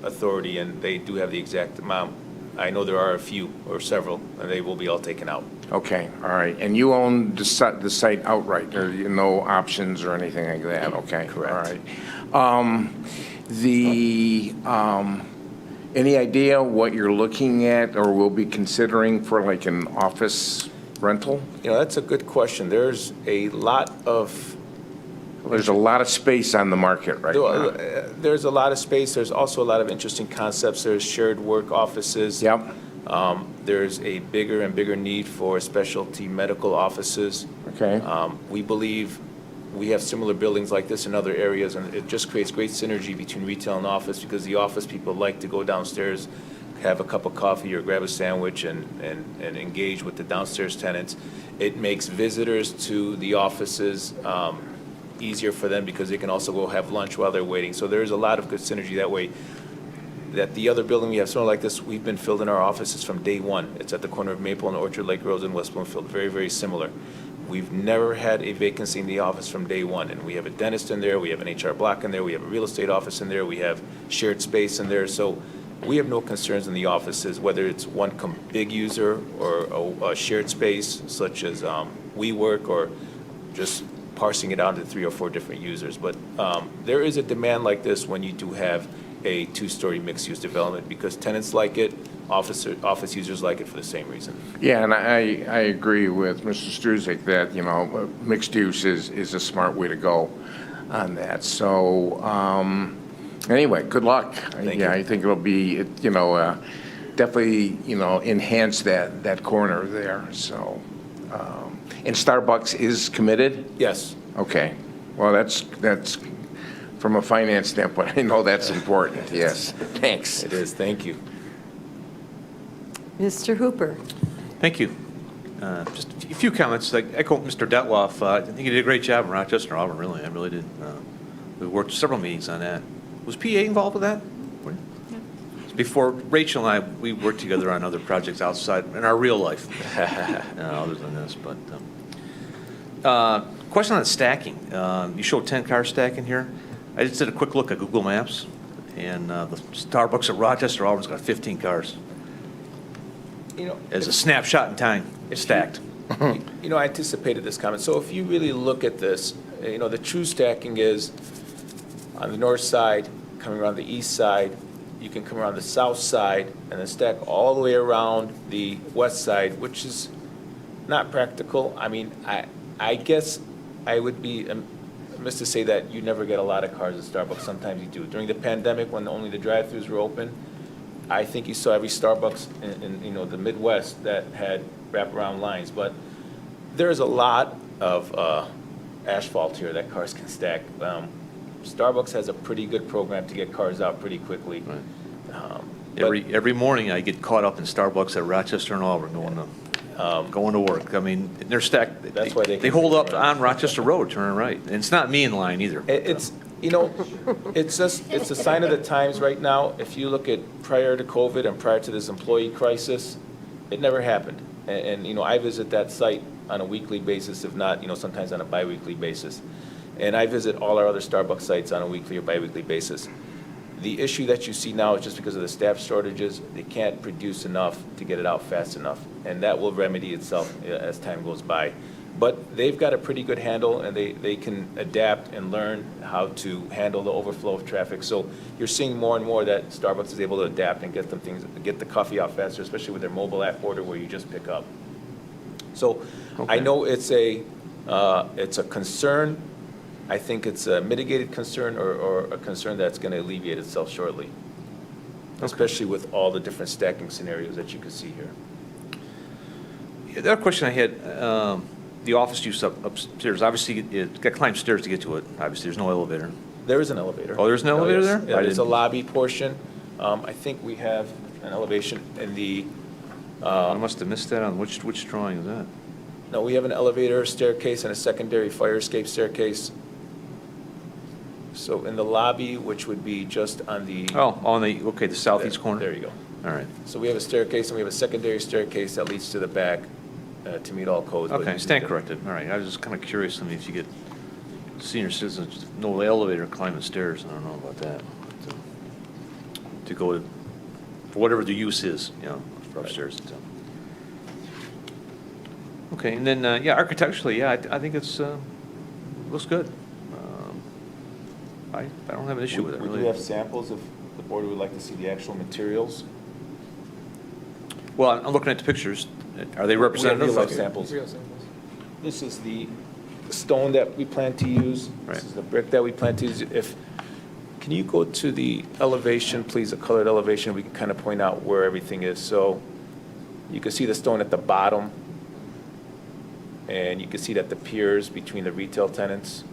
authority, and they do have the exact amount. I know there are a few or several, and they will be all taken out. Okay, all right. And you own the site outright? There are no options or anything like that? Okay, correct. All right. Any idea what you're looking at or will be considering for like an office rental? That's a good question. There's a lot of space on the market right now. There's a lot of space. There's also a lot of interesting concepts. There's shared work offices. Yep. There's a bigger and bigger need for specialty medical offices. Okay. We believe we have similar buildings like this in other areas, and it just creates great synergy between retail and office, because the office people like to go downstairs, have a cup of coffee or grab a sandwich and engage with the downstairs tenants. It makes visitors to the offices easier for them, because they can also go have lunch while they're waiting. So there's a lot of good synergy that way. That the other building we have, something like this, we've been filled in our offices from day one. It's at the corner of Maple and Orchard Lake Road in West Bloomfield, very, very similar. We've never had a vacancy in the office from day one, and we have a dentist in there, we have an HR block in there, we have a real estate office in there, we have shared space in there, so we have no concerns in the offices, whether it's one big user or a shared space, such as WeWork, or just parsing it out into 3 or 4 different users. But there is a demand like this when you do have a 2-story mixed-use development, because tenants like it, office users like it for the same reason. Yeah, and I agree with Mr. Struzek that, mixed use is a smart way to go on that. So anyway, good luck. Thank you. I think it'll be, definitely, enhance that corner there. So, and Starbucks is committed? Yes. Okay. Well, that's from a finance standpoint, I know that's important. Yes. Thanks. It is. Thank you. Mr. Hooper. Thank you. Just a few comments. I echo Mr. Detloff. I think he did a great job in Rochester and Auburn, really. I really did. We worked several meetings on that. Was PA involved with that? Yeah. Before Rachel and I, we worked together on other projects outside in our real life, other than this. But question on stacking. You showed 10 car stacking here. I just did a quick look at Google Maps, and the Starbucks at Rochester Auburn's got 15 cars. As a snapshot in time, it's stacked. I anticipated this comment. So if you really look at this, the true stacking is on the north side, coming around the east side, you can come around the south side and then stack all the way around the west side, which is not practical. I mean, I guess I would be amiss to say that you never get a lot of cars at Starbucks. Sometimes you do. During the pandemic, when only the drive-thrus were open, I think you saw every Starbucks in the Midwest that had wraparound lines. But there's a lot of asphalt here that cars can stack. Starbucks has a pretty good program to get cars out pretty quickly. Every morning I get caught up in Starbucks at Rochester and Auburn going to work. I mean, they're stacked. That's why they hold up on Rochester Road, turning right. And it's not me in line either. It's a sign of the times right now. If you look at prior to COVID and prior to this employee crisis, it never happened. And I visit that site on a weekly basis, if not, sometimes on a biweekly basis. And I visit all our other Starbucks sites on a weekly or biweekly basis. The issue that you see now is just because of the staff shortages. They can't produce enough to get it out fast enough, and that will remedy itself as time goes by. But they've got a pretty good handle, and they can adapt and learn how to handle the overflow of traffic. So you're seeing more and more that Starbucks is able to adapt and get the coffee out faster, especially with their mobile app order where you just pick up. So I know it's a concern. I think it's a mitigated concern or a concern that's going to alleviate itself shortly, especially with all the different stacking scenarios that you can see here. Yeah, the other question I had, the office use upstairs, obviously you've got to climb stairs to get to it. Obviously, there's no elevator. There is an elevator. Oh, there's an elevator yes. there? Yeah, there's a lobby portion. I think we have an elevation in the... I must have missed that on which drawing is that? No, we have an elevator, staircase, and a secondary fire escape staircase. So in the lobby, which would be just on the... the southeast corner? There you go. All right. So we have a staircase, and we have a secondary staircase that leads to the back to meet all codes. Okay, stand corrected. All right. I was just kind of curious. I mean, if you get senior citizens, no elevator, climbing stairs, I don't know about that. To go for whatever the use is, for upstairs. So. Okay, and then, architecturally, I think it's looks good. I don't have an issue with it, We really. do have samples if the board would like to see the actual materials. Well, I'm looking at the pictures. Are they representative? We have samples. This is the stone that we plan to use. Right. This is the brick that we plan to use. Can you go to the elevation, please, a colored elevation? We can kind of point out where everything is. So you can see the stone at the bottom, and you can see that the piers between the retail tenants,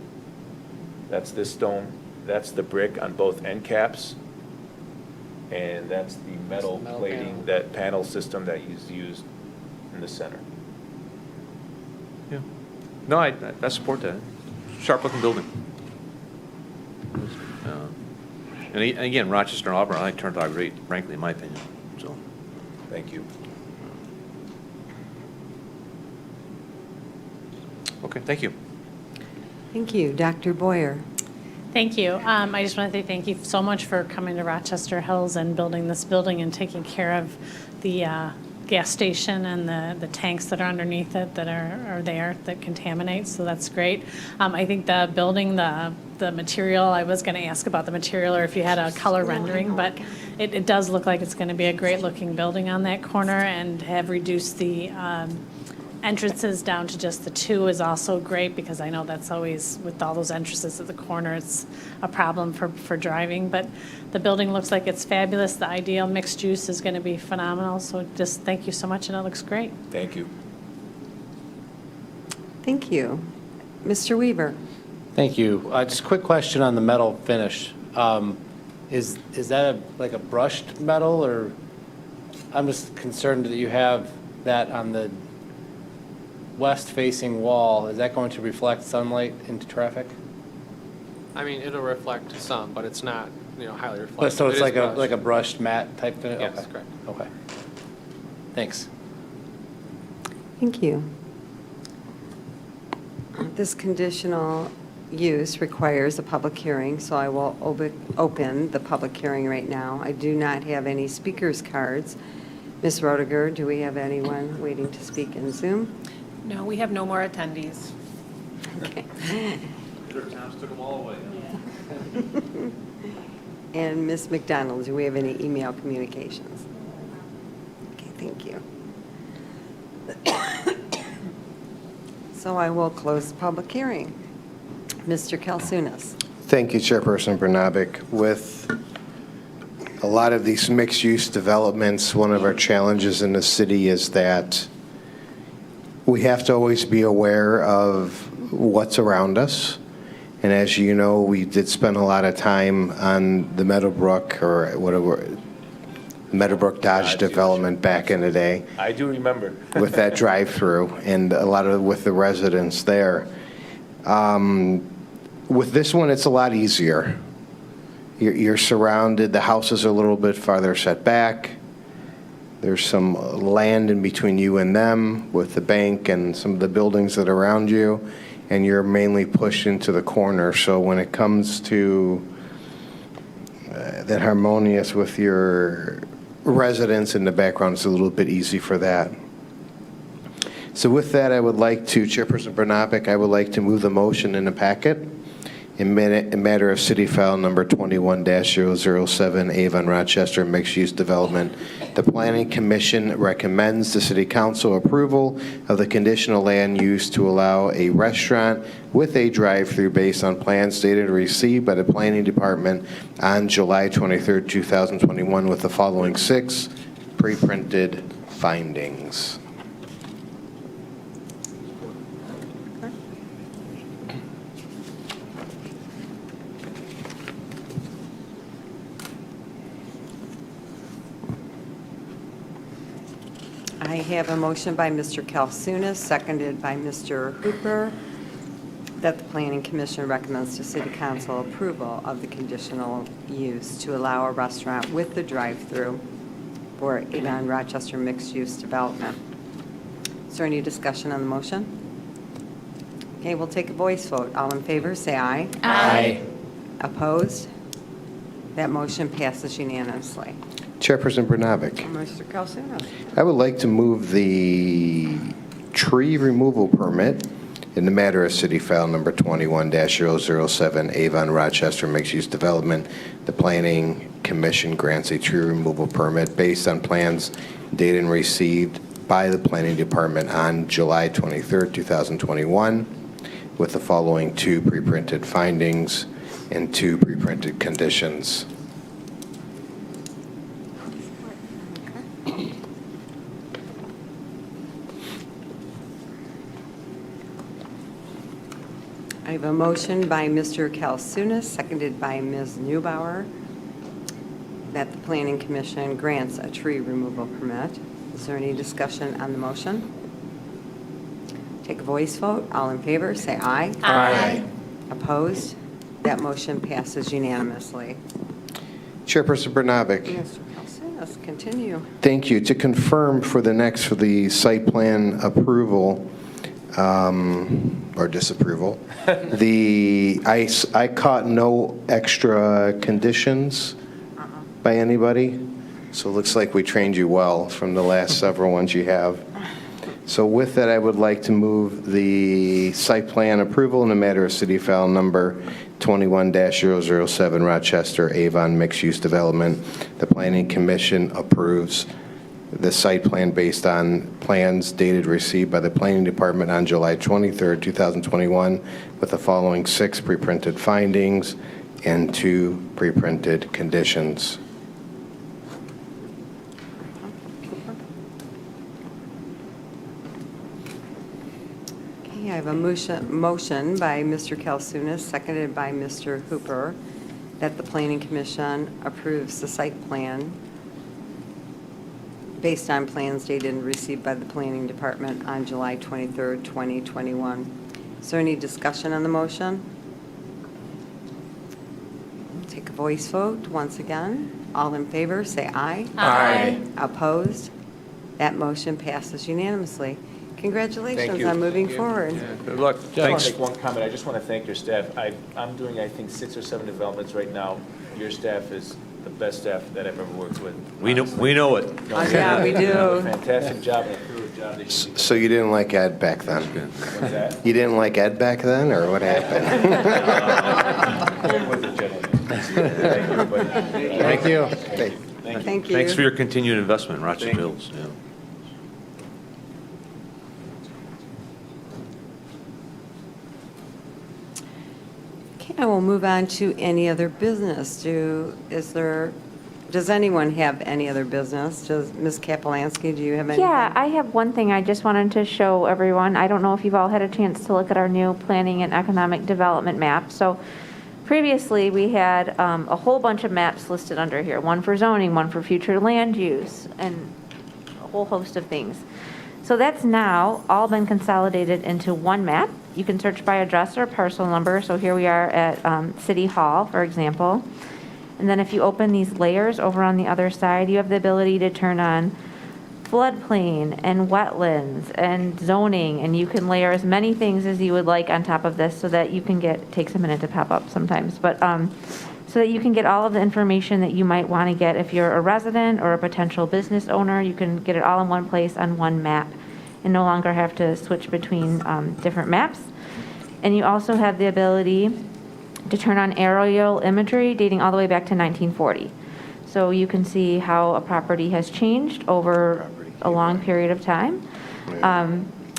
that's this stone. That's the brick on both end caps, and that's the metal plating, panel. that panel system that is used in the center. Yeah. No, I support that. Sharp-looking building. And again, Rochester and Auburn, I think turned out great, frankly, in my opinion. So, thank you. Okay, thank you. Thank you. Dr. Boyer. Thank you. I just want to say thank you so much for coming to Rochester Hills and building this building and taking care of the gas station and the tanks that are underneath it that are there that contaminate, so that's great. I think the building, the material, I was going to ask about the material or if you had a color rendering, but it does look like it's going to be a great looking building on that corner, and have reduced the entrances down to just the two is also great, because I know that's always, with all those entrances at the corner, it's a problem for driving. But the building looks like it's fabulous. The ideal mixed use is going to be phenomenal. So just thank you so much, and it looks great. Thank you. Thank you. Mr. Weaver. Thank you. Just a quick question on the metal finish. Is that like a brushed metal, or I'm just concerned that you have that on the west-facing wall. Is that going to reflect sunlight into traffic? I mean, it'll reflect some, but it's not, highly reflective. But so it's It is like a brushed matte type thing? Yes, Okay. correct. Okay. Thanks. Thank you. This conditional use requires a public hearing, so I will open the public hearing right now. I do not have any speakers cards. Ms. Roediger, do we have anyone waiting to speak in Zoom? No, we have no more attendees. Okay. Tom's took them all away. And Ms. McDonald, do we have any email communications? Okay, thank you. So I will close the public hearing. Mr. Kalsunas. Thank you, Chairperson Bernabic. With a lot of these mixed-use developments, one of our challenges in the city is that we have to always be aware of what's around us. And as you know, we did spend a lot of time on the Meadowbrook or whatever, Meadowbrook Dodge development back in the day. I do remember. With that drive-through and a lot of with the residents there. With this one, it's a lot easier. You're surrounded, the houses are a little bit farther set back. There's some land in between you and them with the bank and some of the buildings that are around you, and you're mainly pushed into the corner. So when it comes to that harmonious with your residents in the background, it's a little bit easy for that. So with that, I would like to, Chairperson Bernabic, I would like to move the motion in the packet in matter of City File number 21-007, Avon Rochester Mixed-Use Development. The Planning Commission recommends the City Council approval of the conditional land use to allow a restaurant with a drive-through based on plans dated and received by the Planning Department on July 23, 2021, with the following 6 pre-printed findings. I have a motion by Mr. Kalsunas, seconded by Mr. Hooper, that the Planning Commission recommends to City Council approval of the conditional use to allow a restaurant with the drive-through for Avon Rochester mixed-use development. Is there any discussion on the motion? Okay, we'll take a voice vote. All in favor, say aye. Aye. Opposed? That motion passes unanimously. Chairperson Bernabic. Mr. Kalsunas. I would like to move the tree removal permit in the matter of City File number 21-007, Avon Rochester Mixed-Use Development. The Planning Commission grants a tree removal permit based on plans dated and received by the Planning Department on July 23, 2021, with the following 2 pre-printed findings and 2 pre-printed conditions. I have a motion by Mr. Kalsunas, seconded by Ms. Neubauer, that the Planning Commission grants a tree removal permit. Is there any discussion on the motion? Take a voice vote. All in favor, say aye. Aye. Opposed? That motion passes unanimously. Chairperson Bernabic. Mr. Kalsunas, continue. Thank you. To confirm for the site plan approval or disapproval, I caught no extra conditions by anybody, so it looks like we trained you well from the last several ones you have. So with that, I would like to move the site plan approval in the matter of City File number 21-007, Rochester Avon Mixed-Use Development. The Planning Commission approves the site plan based on plans dated received by the Planning Department on July 23, 2021, with the following 6 pre-printed findings and 2 pre-printed conditions. Okay, I have a motion by Mr. Kalsunas, seconded by Mr. Hooper, that the Planning Commission approves the site plan based on plans dated and received by the Planning Department on July 23rd, 2021. Is there any discussion on the motion? Take a voice vote once again. All in favor, say aye. Aye. Opposed? That motion passes unanimously. Congratulations you. on moving forward. Good luck. I just want to make one comment. I just want to thank your staff. I'm doing, I think, 6 or 7 developments right now. Your staff is the best staff that I've ever worked with. We know it. Yeah, we do. Fantastic job and a thorough job. So you didn't like Ed back then? What's that? You didn't like Ed back then, or what happened? Thank you. Thank you. Thanks for your continued investment in Rochester Hills. Yeah. Okay, I will move on to any other business. Does anyone have any other business? Does Ms. Kapelansky, do you have anything? Yeah, I have one thing I just wanted to show everyone. I don't know if you've all had a chance to look at our new planning and economic development map. So previously, we had a whole bunch of maps listed under here, one for zoning, one for future land use, and a whole host of things. So that's now all been consolidated into one map. You can search by address or parcel number. So here we are at City Hall, for example. And then if you open these layers over on the other side, you have the ability to turn on floodplain and wetlands and zoning, and you can layer as many things as you would like on top of this so that you can get, it takes a minute to pop up sometimes, but so that you can get all of the information that you might want to get if you're a resident or a potential business owner. You can get it all in one place on one map and no longer have to switch between different maps. And you also have the ability to turn on aerial imagery dating all the way back to 1940. So you can see how a property has changed over a long period of time.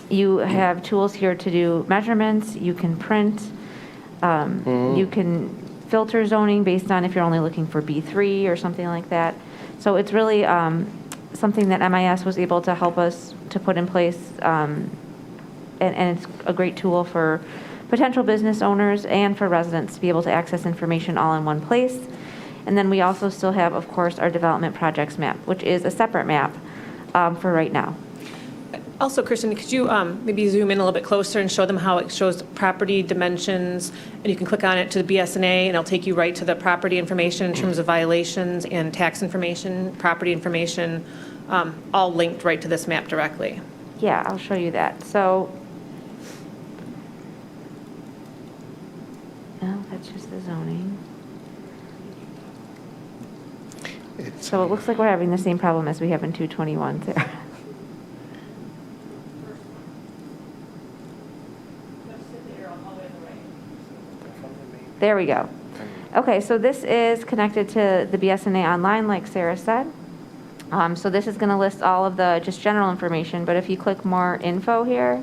You have tools here to do measurements. You can print. You can filter zoning based on if you're only looking for B3 or something like that. So it's really something that MIS was able to help us to put in place, and it's a great tool for potential business owners and for residents to be able to access information all in one place. And then we also still have, of course, our development projects map, which is a separate map for right now. Also, Kristen, could you maybe zoom in a little bit closer and show them how it shows property dimensions? And you can click on it to the BSNA, and it'll take you right to the property information in terms of violations and tax information, property information, all linked right to this map directly. Yeah, I'll show you that. So, no, that's just the zoning. So it looks like we're having the same problem as we have in 221, Sarah. There we go. Okay, so this is connected to the BSNA online, like Sarah said. So this is going to list all of the just general information, but if you click more info here,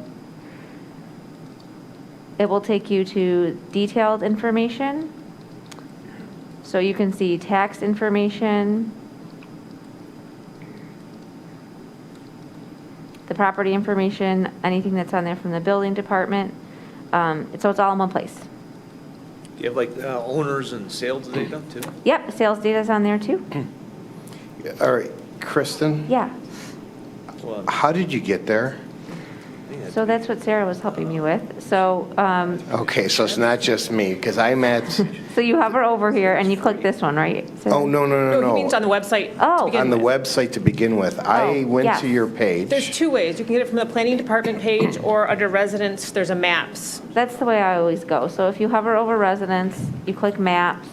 it will take you to detailed information. So you can see tax information, the property information, anything that's on there from the building department. So it's all in one place. Do you have like owners and sales data too? Yep, sales data's on there too. All right, Kristen? Yeah. How did you get there? So that's what Sarah was helping me with. So, Okay, so it's not just me, because I'm at, so you hover over here and you click this one, right? Sarah? oh, no. He means on the website. Oh. to begin On the with. website to begin with. I went yes. to your page. There's two ways. You can get it from the planning department page or under residents, there's a maps. That's the way I always go. So if you hover over residents, you click maps,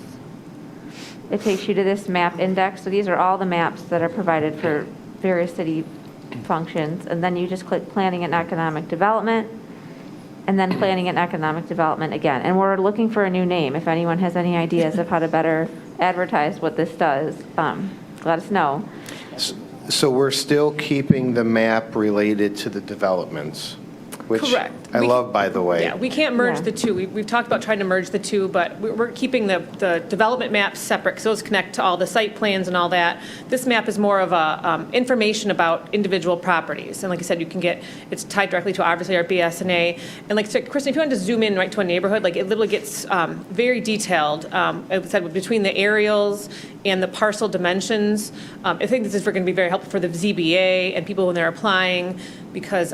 it takes you to this map index. So these are all the maps that are provided for various city functions. And then you just click planning and economic development, and then planning and economic development again. And we're looking for a new name. If anyone has any ideas of how to better advertise what this does, let us know. So we're still keeping the map related to the developments, which Correct. I love, by the way. Yeah, we can't merge Yeah. the two. We've talked about trying to merge the two, but we're keeping the development maps separate because those connect to all the site plans and all that. This map is more of a information about individual properties. And like I said, you can get, it's tied directly to obviously our BSNA. And like I said, Kristen, if you wanted to zoom in right to a neighborhood, like it literally gets very detailed. Like I said, between the aerials and the parcel dimensions. I think this is going to be very helpful for the ZBA and people when they're applying because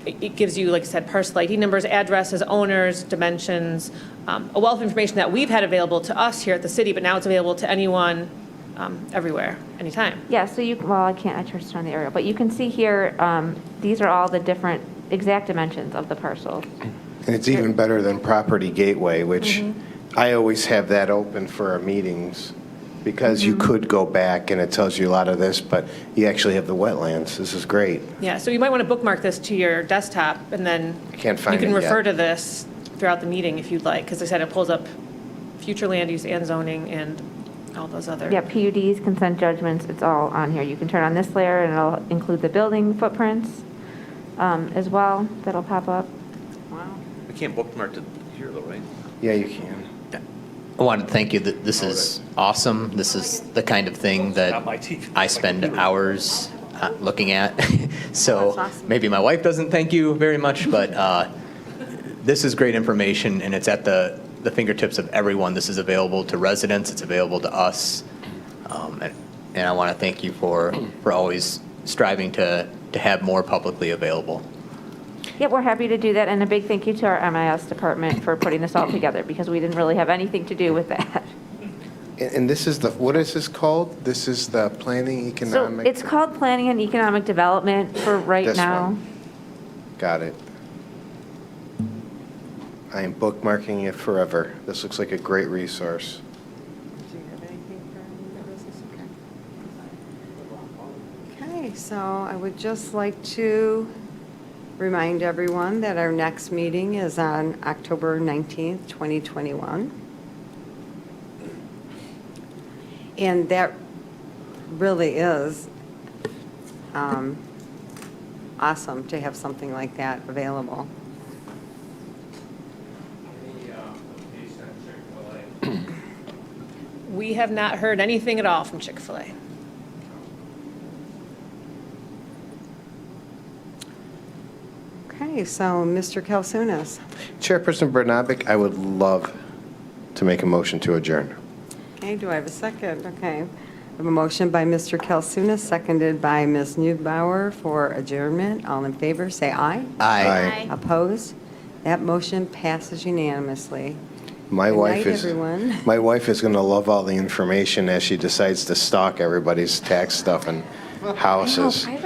it gives you, like I said, parcel ID numbers, addresses, owners, dimensions, a wealth of information that we've had available to us here at the city, but now it's available to anyone, everywhere, anytime. Yeah, so you, well, I turned on the aerial, but you can see here, these are all the different exact dimensions of the parcel. And it's even better than Property Gateway, which I always have that open for our meetings. because you could go back and it tells you a lot of this, but you actually have the wetlands. This is great. Yeah, so you might want to bookmark this to your desktop, and then I can't find you can it refer yet. to this throughout the meeting if you'd like, because I said it pulls up future land use and zoning and all those other. Yeah, PUDs, consent judgments, it's all on here. You can turn on this layer and it'll include the building footprints as well. That'll pop up. We can't bookmark it here, though, right? Yeah, you can. I wanted to thank you. This is awesome. This is the kind of thing that I spend hours looking at. So That's awesome. maybe my wife doesn't thank you very much, but this is great information, and it's at the fingertips of everyone. This is available to residents. It's available to us. And I want to thank you for always striving to have more publicly available. Yep, we're happy to do that, and a big thank you to our MIS department for putting this all together, because we didn't really have anything to do with that. And this is what is this called? This is the planning So economic? it's called Planning and Economic Development for right This now. one. Got it. I am bookmarking it forever. This looks like a great resource. Do you have anything for new business? Okay, so I would just like to remind everyone that our next meeting is on October 19th, 2021. And that really is awesome to have something like that available. We have not heard anything at all from Chick-fil-A. Okay, so Mr. Kalsunas. Chairperson Bernabic, I would love to make a motion to adjourn. Okay, do I have a second? Okay. I have a motion by Mr. Kalsunas, seconded by Ms. Neubauer for adjournment. All in favor, say aye. Aye. Opposed? That motion passes unanimously. My Good wife night, is everyone. my wife is going to love all the information as she decides to stalk everybody's tax stuff and houses. I have